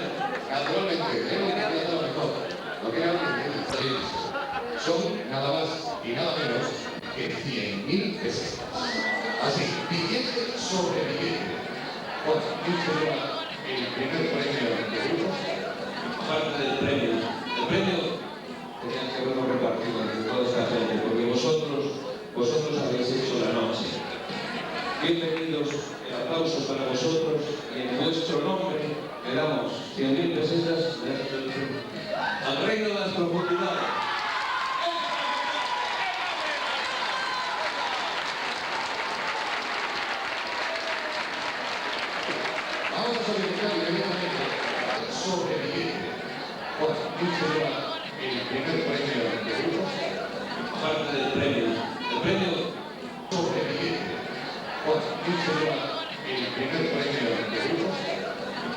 Naturalmente, es lo que quería dar lo mejor. Lo que era son nada más y nada menos que 100.000 pesetas. Así, billete sobre billete. Bueno, ¿quién se lleva el primer premio de grupos? Aparte del premio. El premio tenían que haberlo repartido entre toda esta gente, porque vosotros habéis hecho la noche. Bienvenidos, el aplauso para vosotros y en vuestro nombre le damos 100.000 pesetas al reino de las profundidades. Vamos a solicitar inmediatamente sobre billete. Bueno, ¿quién se lleva el primer premio de grupos? Aparte del premio. El premio sobre billete. Bueno, ¿quién se lleva el primer premio de grupos?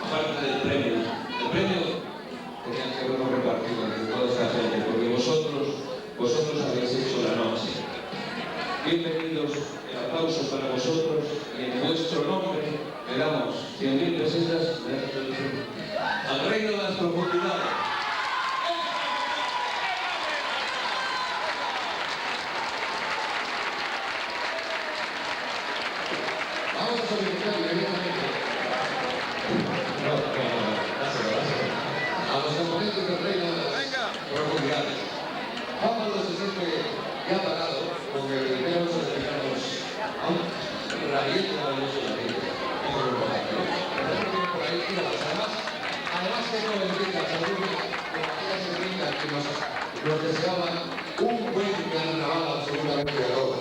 Aparte del premio. El premio tenían que haberlo repartido entre toda esta gente, porque vosotros habéis hecho la noche. Bienvenidos, el aplauso para vosotros y en vuestro nombre le damos 100.000 pesetas al reino de las profundidades. pariente de la iglesia de la vida. Eso es lo importante, ¿no? Entonces tiene por ahí, míralas. Además tengo benditas, algunas aquellas benditas que nos deseaban un buen carnaval absolutamente a todos.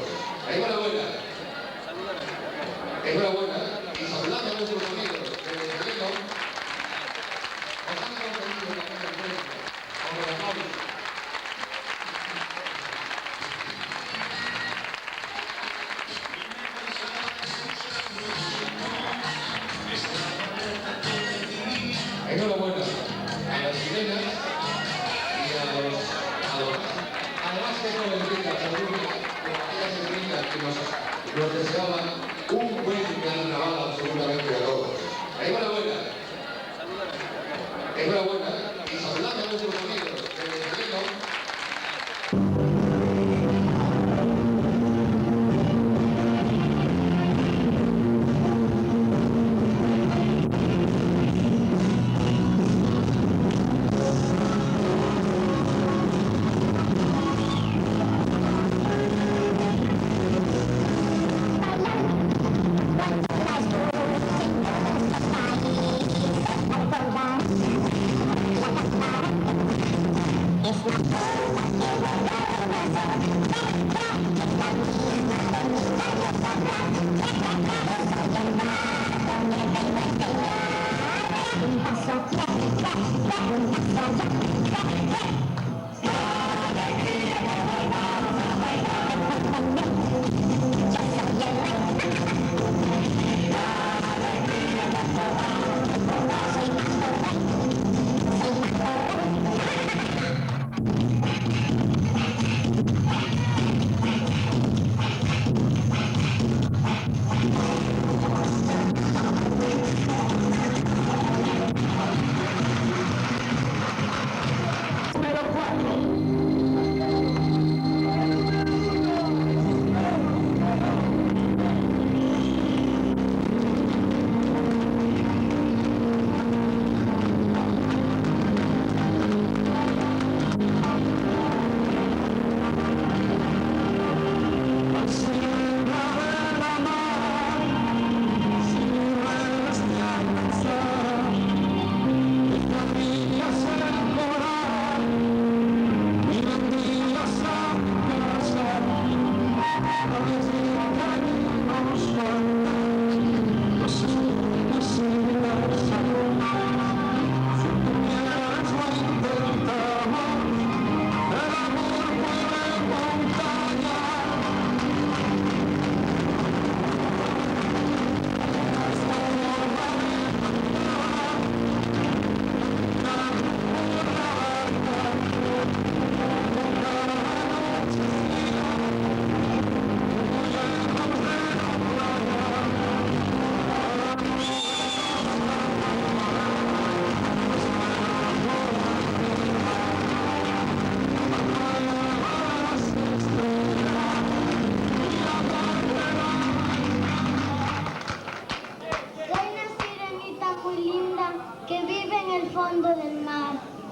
Enhorabuena. Enhorabuena. Y saludando a nuestros amigos de Belén, nos han conseguido la buena encuentro. Con el aplauso. Enhorabuena a las sirenas y a los además tengo benditas, algunas aquellas benditas que nos deseaban un buen carnaval absolutamente a todos. Enhorabuena. Enhorabuena. Y saludando a nuestros amigos de Belén.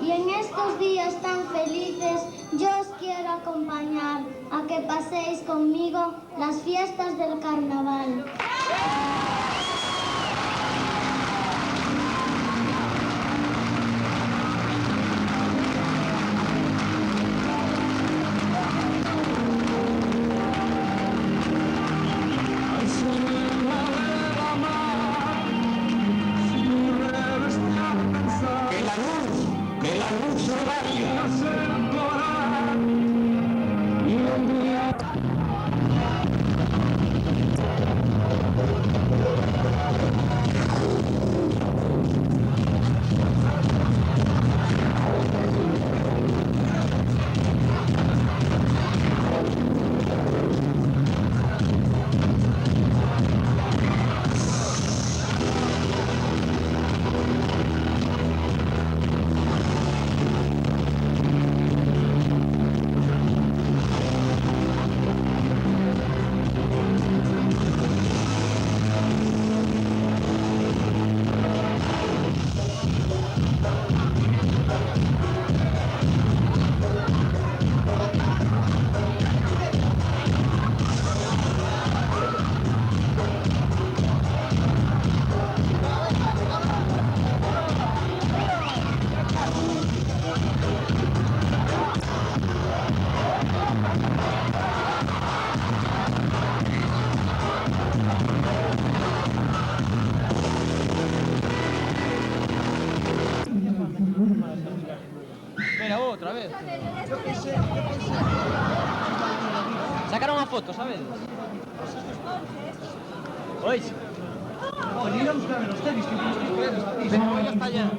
Y en estos días tan felices, yo os quiero acompañar a que paséis conmigo las fiestas del carnaval. Y un día Espera, otra vez. Sacaron una foto, ¿sabes? ¿Oís? Oye, ir a buscarme los tenis, que tenemos que estudiar. Venga, vaya hasta allá.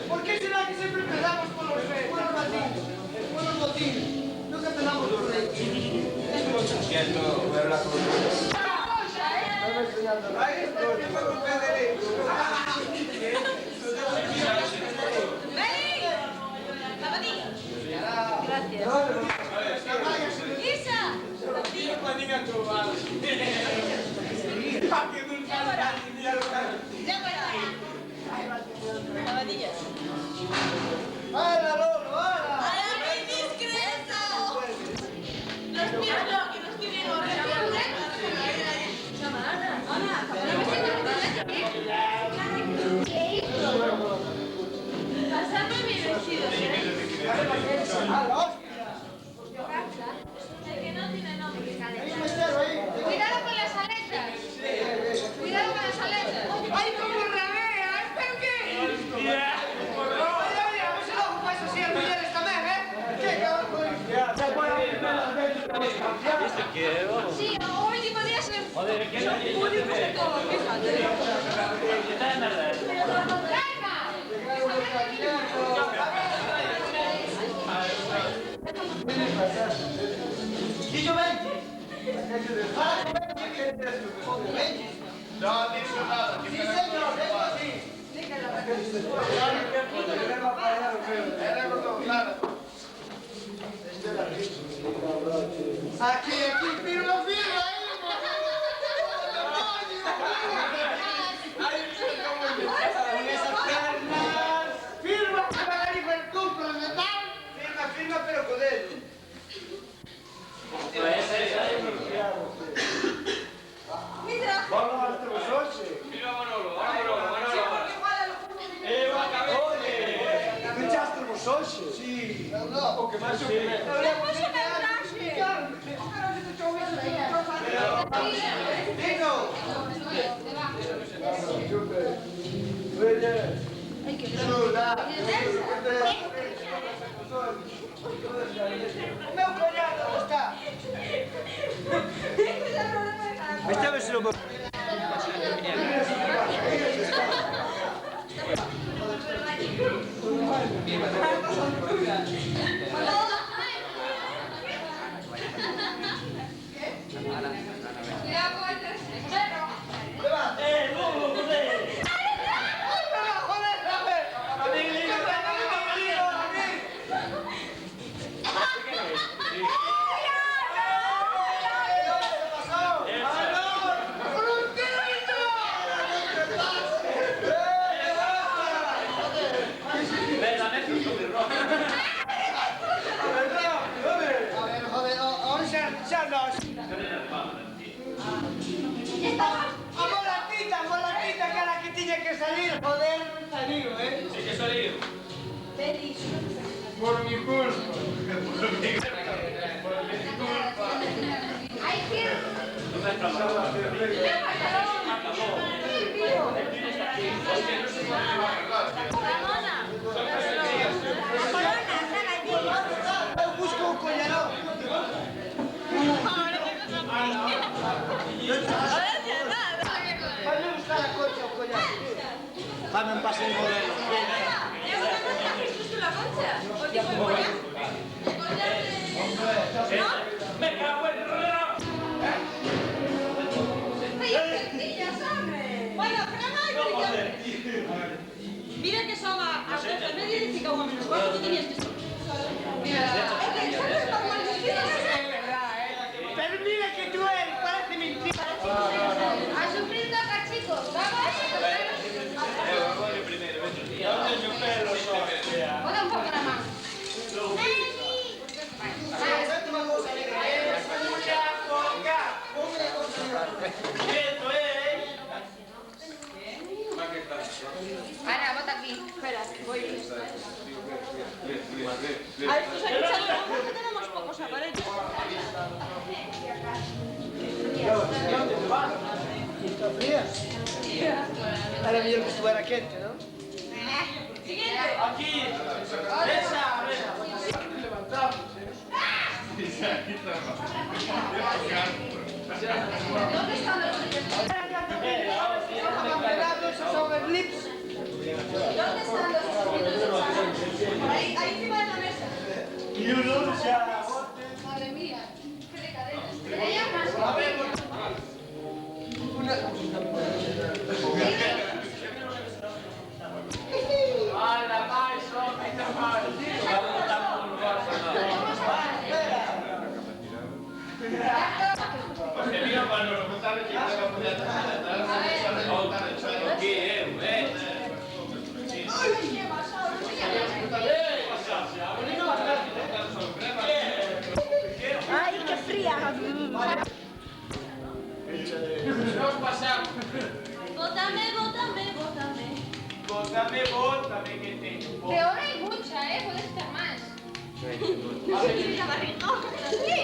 ¿Por qué será que siempre empezamos con los buenos botines? Nunca empezamos con los Es mucho siento, voy a hablar con ustedes. ¡Hala, Lolo, hala! ¡Hala, qué discreto! Los pies no, que no estoy bien horrible. Pasarme mi vestido, el que no tiene nombre. Cuidado con las aletas. Cuidado con las aletas. ¡Ay, cómo rabea! ¿Pero qué? Oye, a ver si lo ocupa eso sí, el Miguel también, ¿eh? ¿Qué cabrón? Sí, hoy podría ser. Joder, que no de todo. ¿Qué falta? ¿Y yo 20? No, dice nada. Sí, señor, es así. Aquí, pero no firma, firma para el hijo del turco de metal. Firma, pero con él. Vamos a hacer los ocho. Mira, Manolo, Manolo. ¿Me echaste los ocho? Sí. No, porque más o menos. Meu cunhado, onde está? Metemos-se no meu... Volatita, que era la que tiene que salir, joder, no he salido, ¿eh? Sí que he salido. Por mi culpa. Hay que Busco un collarón. Hazme buscar la concha un collar. Dame un pase de modelo. ¡Me cago en el reloj! Mira que son a 12:30 y 5 menos cuarto, tú tenías que ser. Pero mira que tú eres, parece mentira. A sufrir toca, chicos. Vamos. Hola un poco la mano. Ana, bota aquí. Espera, voy. A estos hay que echarle agua porque tenemos pocos aparatos. ¿Dónde te vas? ¿Está fría? Era mejor que estuviera quente, ¿no? Siguiente. Aquí. Esa. Levantamos. ¿Dónde están los Son el lips. ¿Dónde están los instrumentos? Por ahí encima de la mesa. Y uno ya. Madre mía. Qué decadentes. A ver, ¡Hala, maestro! ¡Pita mal! Porque mira, cuando lo juntaron, que estaba muy atrás, aquí, ¡Ay, qué fría! Nos pasamos. Bótame. Bótame, que tengo. De hora hay mucha, ¿eh? Puedes estar más. ¡Qué barriga! Sí,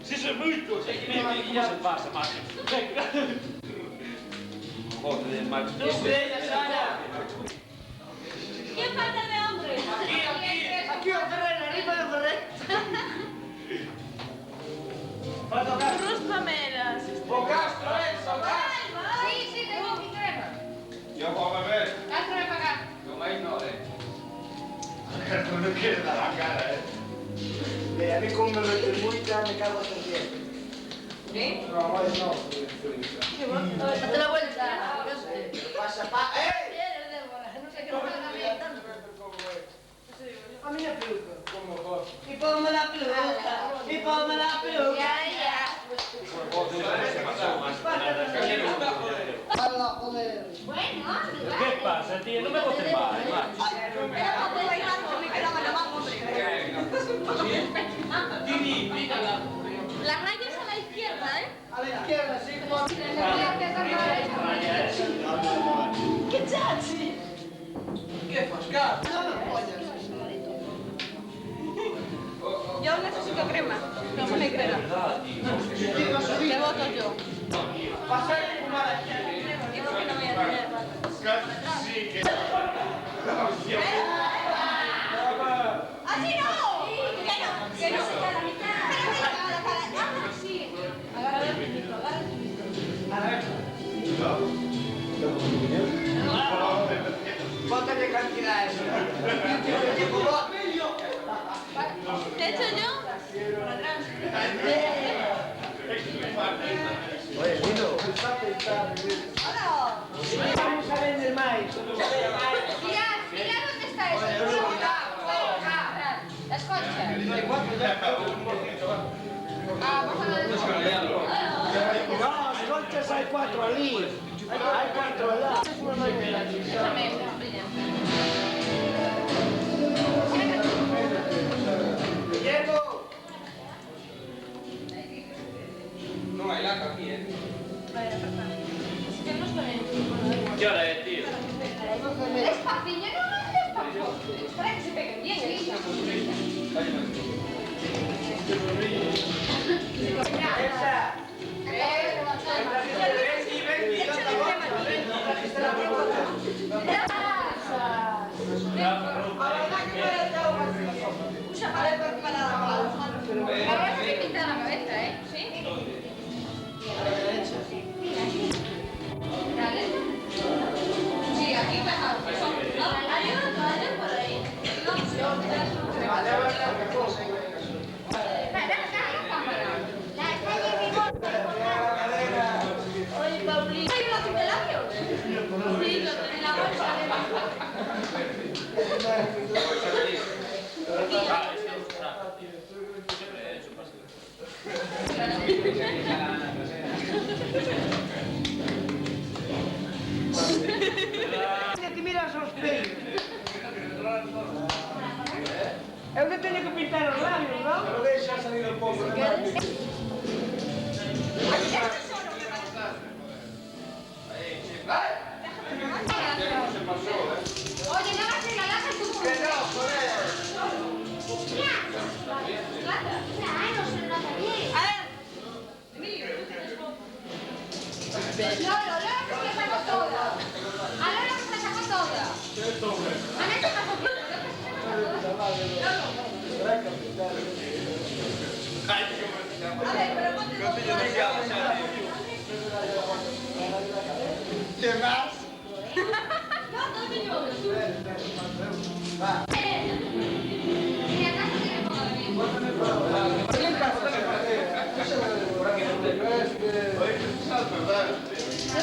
Si soy muito, ya se pasa, macho. Joder, macho. Estrella, Sara. ¿Quién falta de hombre? Aquí un terreno, arriba de Cruz Pamelas. O Castro, Elsa, Sí, tengo mi crema. Yo puedo beber. Castro, ven para acá. No me ignore. No quiere dar la cara, A mí como me mete mucha, me cago hasta el día. ¿Sí? No, no. Date la vuelta. Pasa, Eres Débora, no sé qué me estás ambientando. A mí me peluca. Y ponme la peluca. Ya. Hala, joder. Bueno, ¿Qué pasa, tío? No me votes mal, macho. Dini, dígala. Las rayas a la izquierda, ¿eh? A la izquierda, sí, como... ¡Qué chachi! ¿Qué fascar? No me pollas. Yo necesito crema. No me crema. Te voto yo. Pasar y fumar aquí. ¿Y por qué no voy a tener? Sí, que... ¡Así no! Que no se queda la mitad. Sí. Agarra el pico, Bótate cantidades. ¿Te echo yo? Por atrás. Oye, Lino. ¡Hola! Vamos a vender maíz. mira dónde está eso. Acá. Las conchas. Ah, vamos a ver. No, las conchas hay 4 allí. Hay 4 allá. Diego. No hay laca aquí, ¿Qué hora es, tío? Despacillo, no, despacillo. Para que se peguen bien, ¿eh? Ahora se me pinta la cabeza, ¿eh? ¿Sí? Dale. Sí, aquí mejor. Hay una toalla por ahí. Oye, Paulina, ¿hay una de labios? Sí, lo tengo en la bolsa. Ti miras aos pelos. Eu que teño que pintar os labios, non? Pero deixa salir un pouco de mar. Oye, no vas a ir a la casa tú. Que no, joder. Claro, se trata bien. Lolo, Lolo que se la sacó toda. A Lolo que se la sacó toda. A Neto se la sacó toda. A ver, pero ponte dos cosas. ¿Qué más? No, todo me llevo. Si acaso tiene poco de bien. No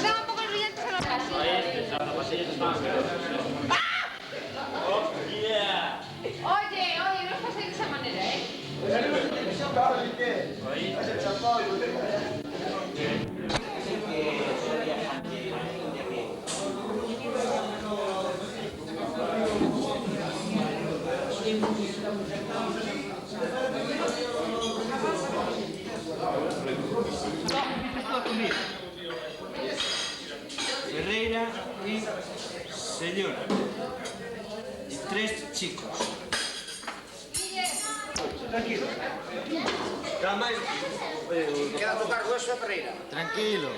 tengo un poco el brillante en la casa. Oye, no os paséis de esa manera, ¿eh? Ferreira y señora. Y 3 chicos. Tranquilo. Calma. Queda tocar hueso a Ferreira. Tranquilo.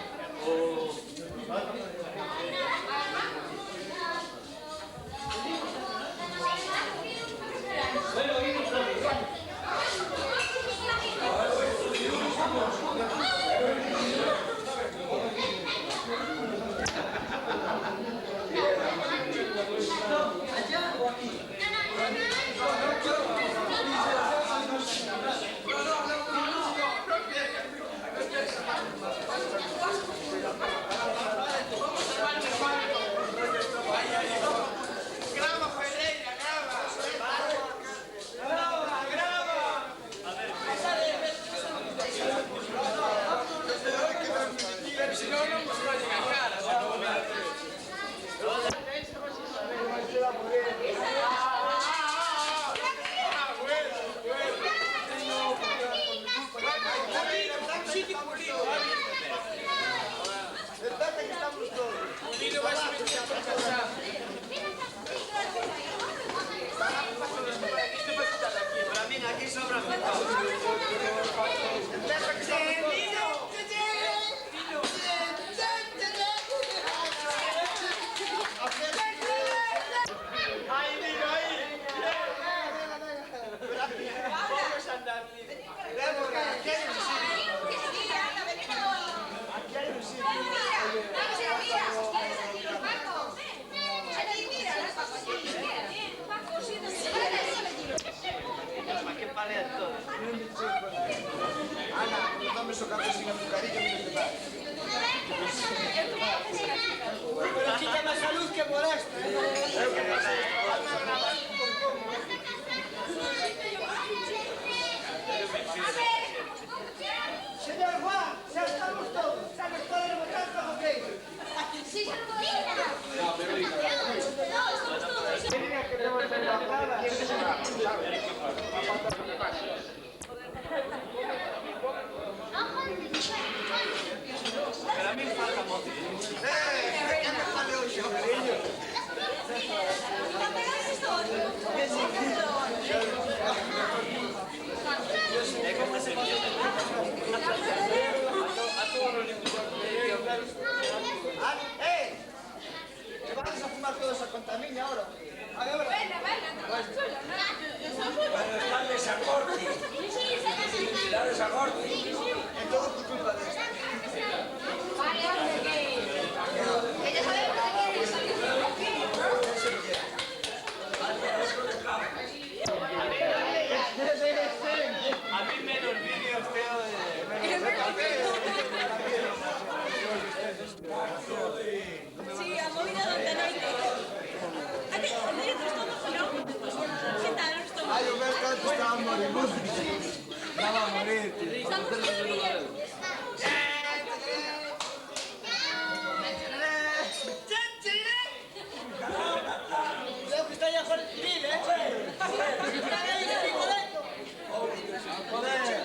Pero quita más salud que molesta. Señor Juan, ya estamos todos. Ya nos podemos votar como que. Sí, se lo podía. No, pero diga. Tenía que devolver la plata. ¿Quién se va? Pero a mí falta moto. ¿Qué me sale hoy, cariño? ¿Qué Estaba moribundo. Estaba a morir. Creo que está ya fuera de pila, ¿eh? Joder.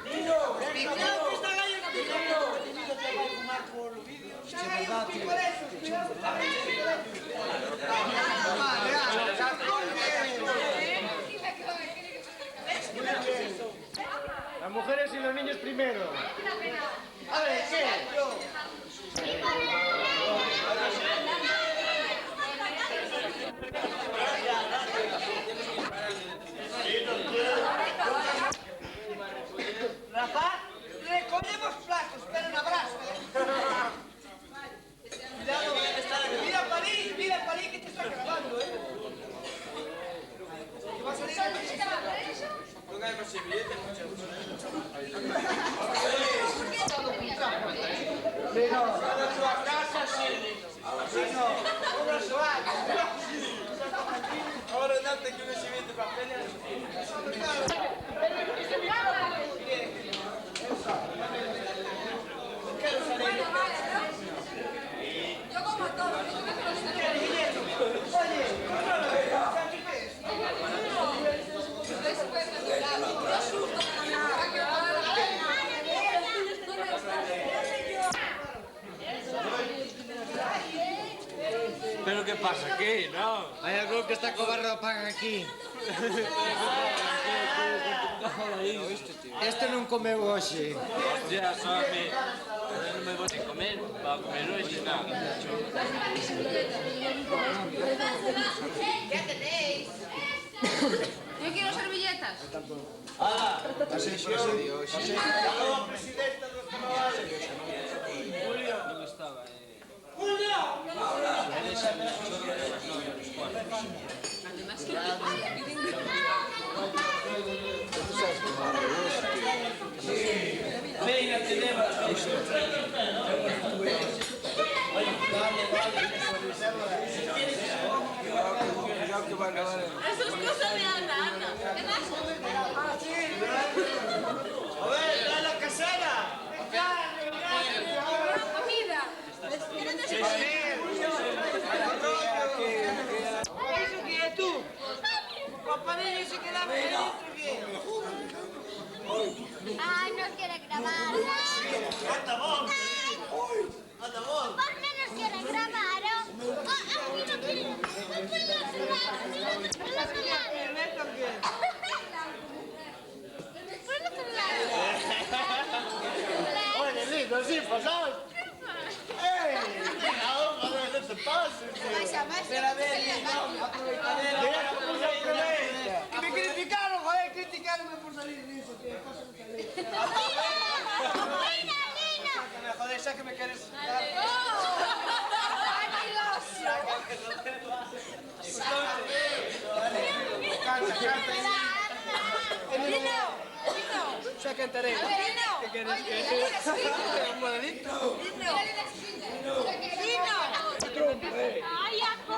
Nino, creo que está gallo en pila. Nino te va a fumar por vídeo. Sí, verdad, tío. Las mujeres y los niños primero. A ver, ¿qué? Rafa, recogemos platos, pero no abrazo. Cuidado, mira Palí que te está grabando, ¿eh? ¿Qué va a salir aquí? No hay posibilidades, pero, a su casa, sí. No, una suave. Ahora date que uno se mete para pelear. Yo como todo. Oye, ¿Pero qué pasa aquí, no? hay algo que está cobardo paga aquí. Este non comeu hoxe. Hostia, Sammy. No me voy a comer, para comer hoy nada. ¿Qué tenéis? Yo quiero servilletas. ¡Hala! A sesión presidenta dos carnavales. Julio. ¿Dónde estaba? ¡Julio! Venga, te debas. Eso es cosa de Ana. ¿Qué pasa? A ver, trae la casera. Comida. ¿Eso qué es tú? Papá de ellos se queda feliz. Ay, no quiere grabar. ¡Anda vos! ¡Anda vos! ¿Por qué no quiere grabar? A mí no quiere. No puedo grabar. Por el otro lado. Por el otro lado. Oye, lindo, sí, pasamos. ¡Ey! Joder, no te pases. Espera, que me criticaron, joder, criticaronme por salir liso. Que cosa no salir. Joder, ya que me quieres sacar. Canta. Ya cantaré. ¿Qué quieres que un modelito? ¡Ay, ajo!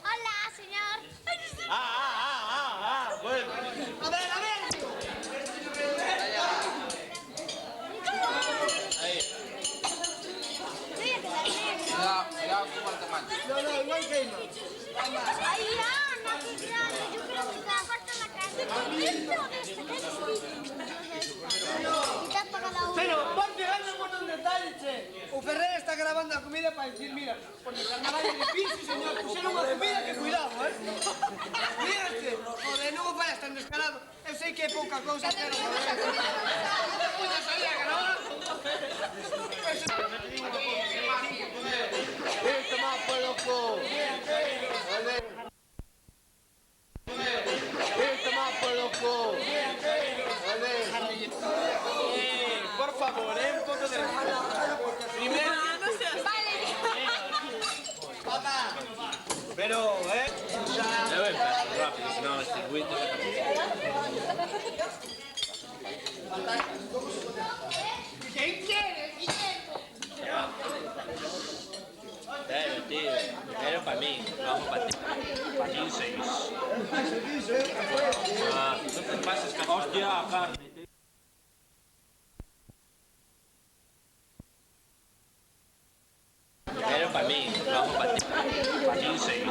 Hola, señor. Bueno. A ver. No, igual que Ima. Ay, Ana, qué grande. Yo creo que está falta la casa. Pero, van pegando un montón de detalles, che. O Ferrer está grabando a comida para decir, mira, por el carnaval de Pis, señor, pusieron unha comida que cuidado, Mira, che. Joder, non vayas tan descarado. Eu sei que é pouca cousa, pero... Despois de salir a gravar... Toma, pues, loco. Toma, pues, loco. Por favor, un poco de... Primero... No seas... Papá. Pero, rápido, si no el circuito se ¿Quién quiere? Pero, tío, primero para mí, vamos para ti. 15. Ah, no te pases, que hostia, carne, tío. Primero para mí, vamos para ti. 15.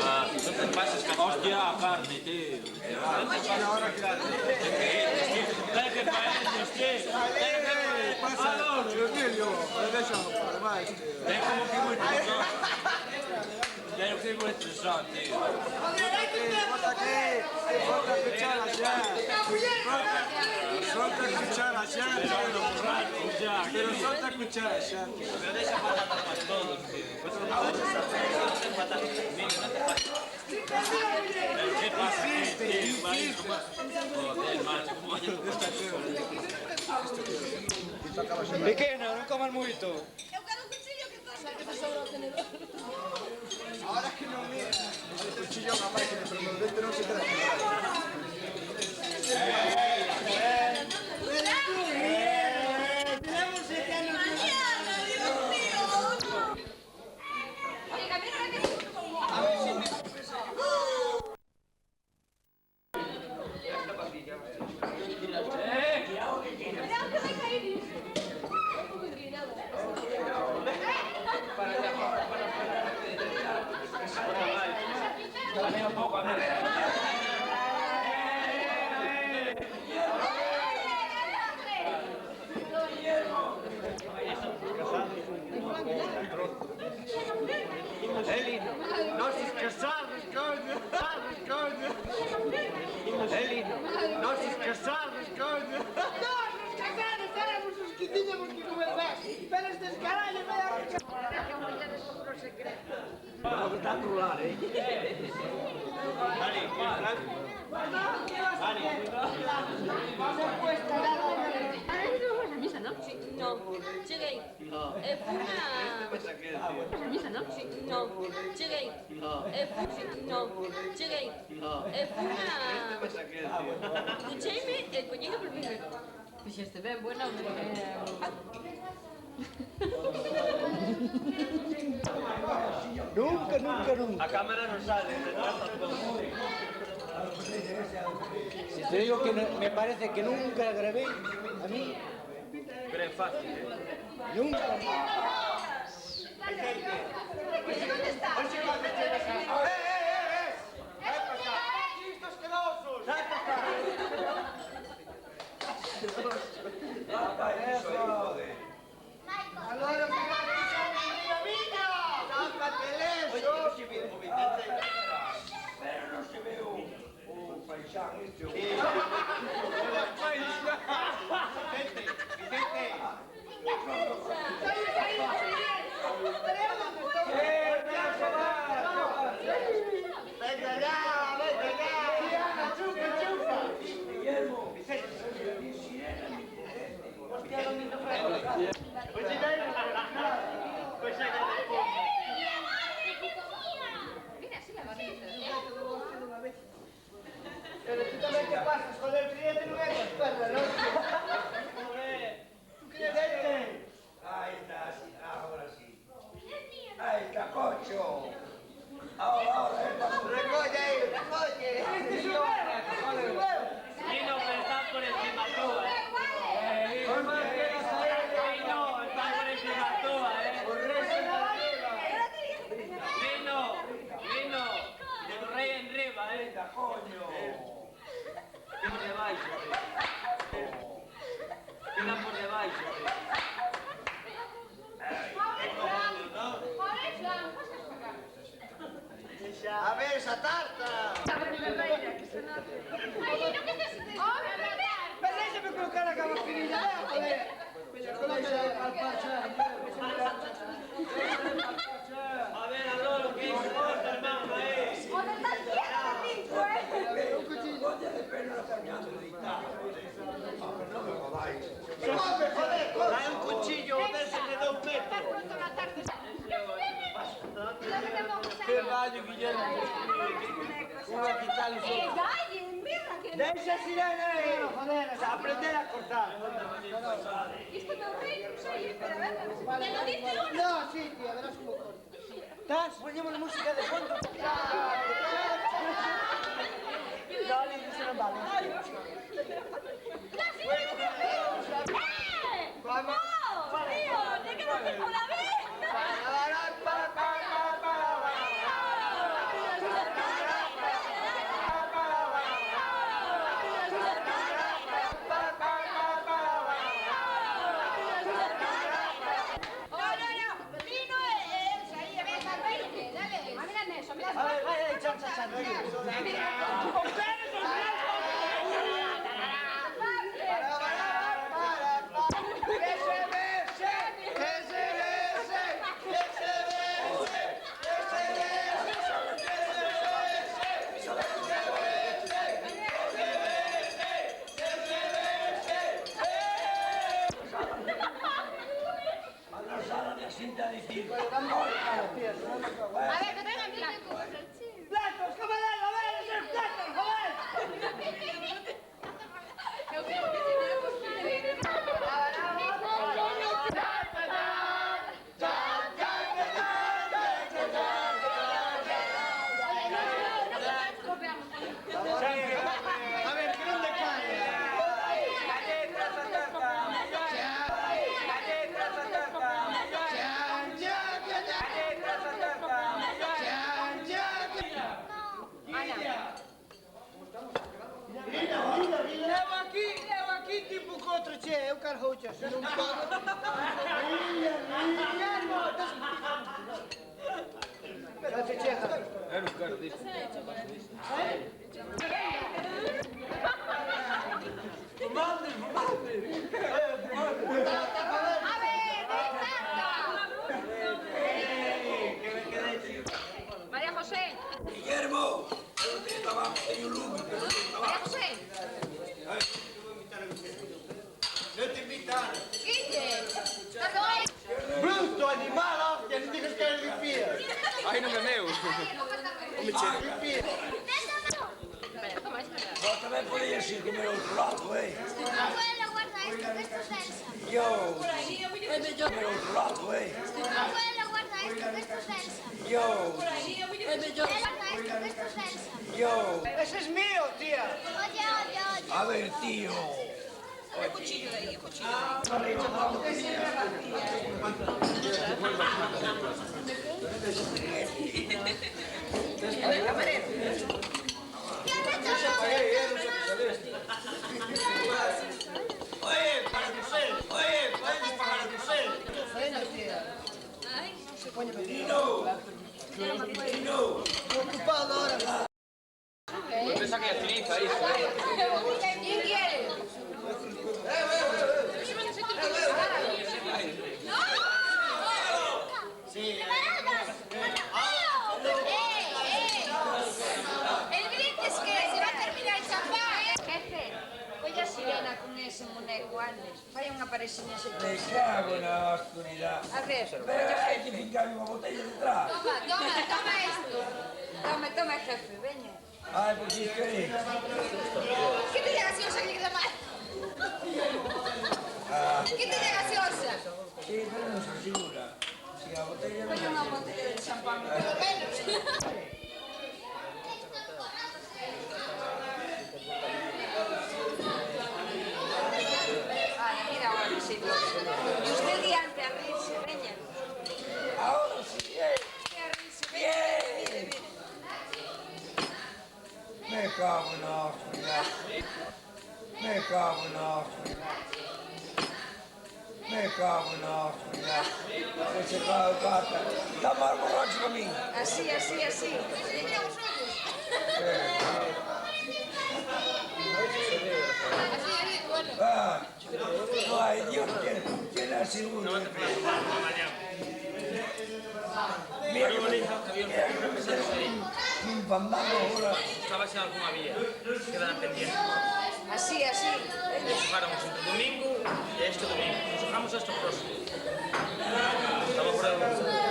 Ah, no te pases, que hostia, carne, tío. No te pases, que pareces, tío. Ven como que muy estresante. Ven que muy estresante, tío. Pero solta cuchara ya. Pero de esa patata para todos, tío. ¿Qué pasa? Joder, macho, ¿cómo vaya tu cosa? Pequena, non comas moito. Eu quero un cuchillo que pasa que te sobra o tenedor. Ahora que non mira. El cuchillo capaz que pero los dentes non se queda. Tenemos 7 años. Mañana, Dios mío. Venga, mira la que te pongo. A ver si me... Cuidado que me caí. Un poco, a ver. Eli, nosos casados, coño. Eli, nosos casados, coño. Nos casados éramos os que tiñamos que comer máis. Pero estes carallos me dan que... Vamos a estar a trollar, A misa, ¿no? Sí, no. Cheguei. Vas a misa, ¿no? Sí, no. Cheguei. No. Cheguei. Ducheime e coñei o primeiro. Fixeste ben, buena. Nunca. A cámara no sale, se trata todo. Si te digo que me parece que nunca la grabé, a mí, Pero es fácil, nunca. ¿Dónde está? Pero tú tamén que pasas con el cliente non é que perra, non? Tú que lle dente? Ahí está, sí, ahora sí. Ahí está, cocho. Ahora, recoge ahí, recoge. Este es un verga, este es un verga. Nino, pero está por encima tuya, Nino, está por encima tuya, Nino, el rey en riba, Coño. Queda por debaixo, Queda por debaixo, A ver esa tarta. Mas deixa-me colocar a garrafinha, joder. A ver, Adoro, ¿qué importa, hermano, Trae un cuchillo, a ver si me da un metro. Lo que tengo que usar Que rayo, Guillermo. Una quitar los otros. Deixa a sirena aí, joder, a aprender a cortar. Isto meu rei, non sei, espera, a ver. ¿Te lo dice uno? No, sí, tío, verás como corta. ¿Estás? Ponemos música de fondo. Dale, dice non vale. ¡Vamos! ¡Tío! ¡Te quedas con la vez! A ver, que traigan platos. ¡Platos, camarada! ¡A ver, esos platos, joder! A ver, que non decae. Galletas a tarta. Galletas a tarta. Galletas a tarta. Levo aquí tipo contra, che, eu carroucha, se non pode. Guillermo, já te chega. Eu não quero disso. Mande. María José. Guillermo, eu estaba en un lume. María José. Non te invitan. Guille. Bruto, animal, hostia, non digas que eres limpia. Ai, non é meu. Limpia. Vos tamén podías ir comer ao outro lado, Abuelo, guarda esto, que esto es Elsa. Yo. Comer ao outro lado, Abuelo, guarda esto, que esto es Elsa. Yo. Guarda esto, que esto es Elsa. Yo. Ese es mío, tía. Oye. A ver, tío. el cuchillo de ahí, el cuchillo de ahí. A ver, camarero. Oye, para coser. Ay, no se pone Nino. Ocupado ahora. Pensa que utiliza isso. ¿Quién quiere? Sí. El brindis que se va a terminar el champán. Jefe, colla sirena con ese muñeco antes. Fai unha parexiña ese. Me cago na oscuridad. A ver, Pero hai que fincarme unha botella detrás. Toma esto. Toma, jefe, veña. Ai, por si queréis. ¿Qué te gaseosa que queda mal? ¿Qué te gaseosa? Sí, pero non se segura. Si a botella non... Colla unha botella de champán, polo menos. Vale, mira ahora, sí. Y usted diante a reírse, veña. Ahora sí, A reírse, veña. Mire. Me cago na oscuridad. Me cago na oscuridad. Me cago na oscuridad. Ese cago carta. Está más borracho que a mí. Así. Mira os ollos. Así, bueno. Ah, no hay Dios quien asegure. Mira que bonito. Un pandango ahora. Sabes se alguna vía. Quedan pendientes. Así. Nos jugáramos entre domingo e este domingo. Nos jugamos esto próximo. Estamos por el...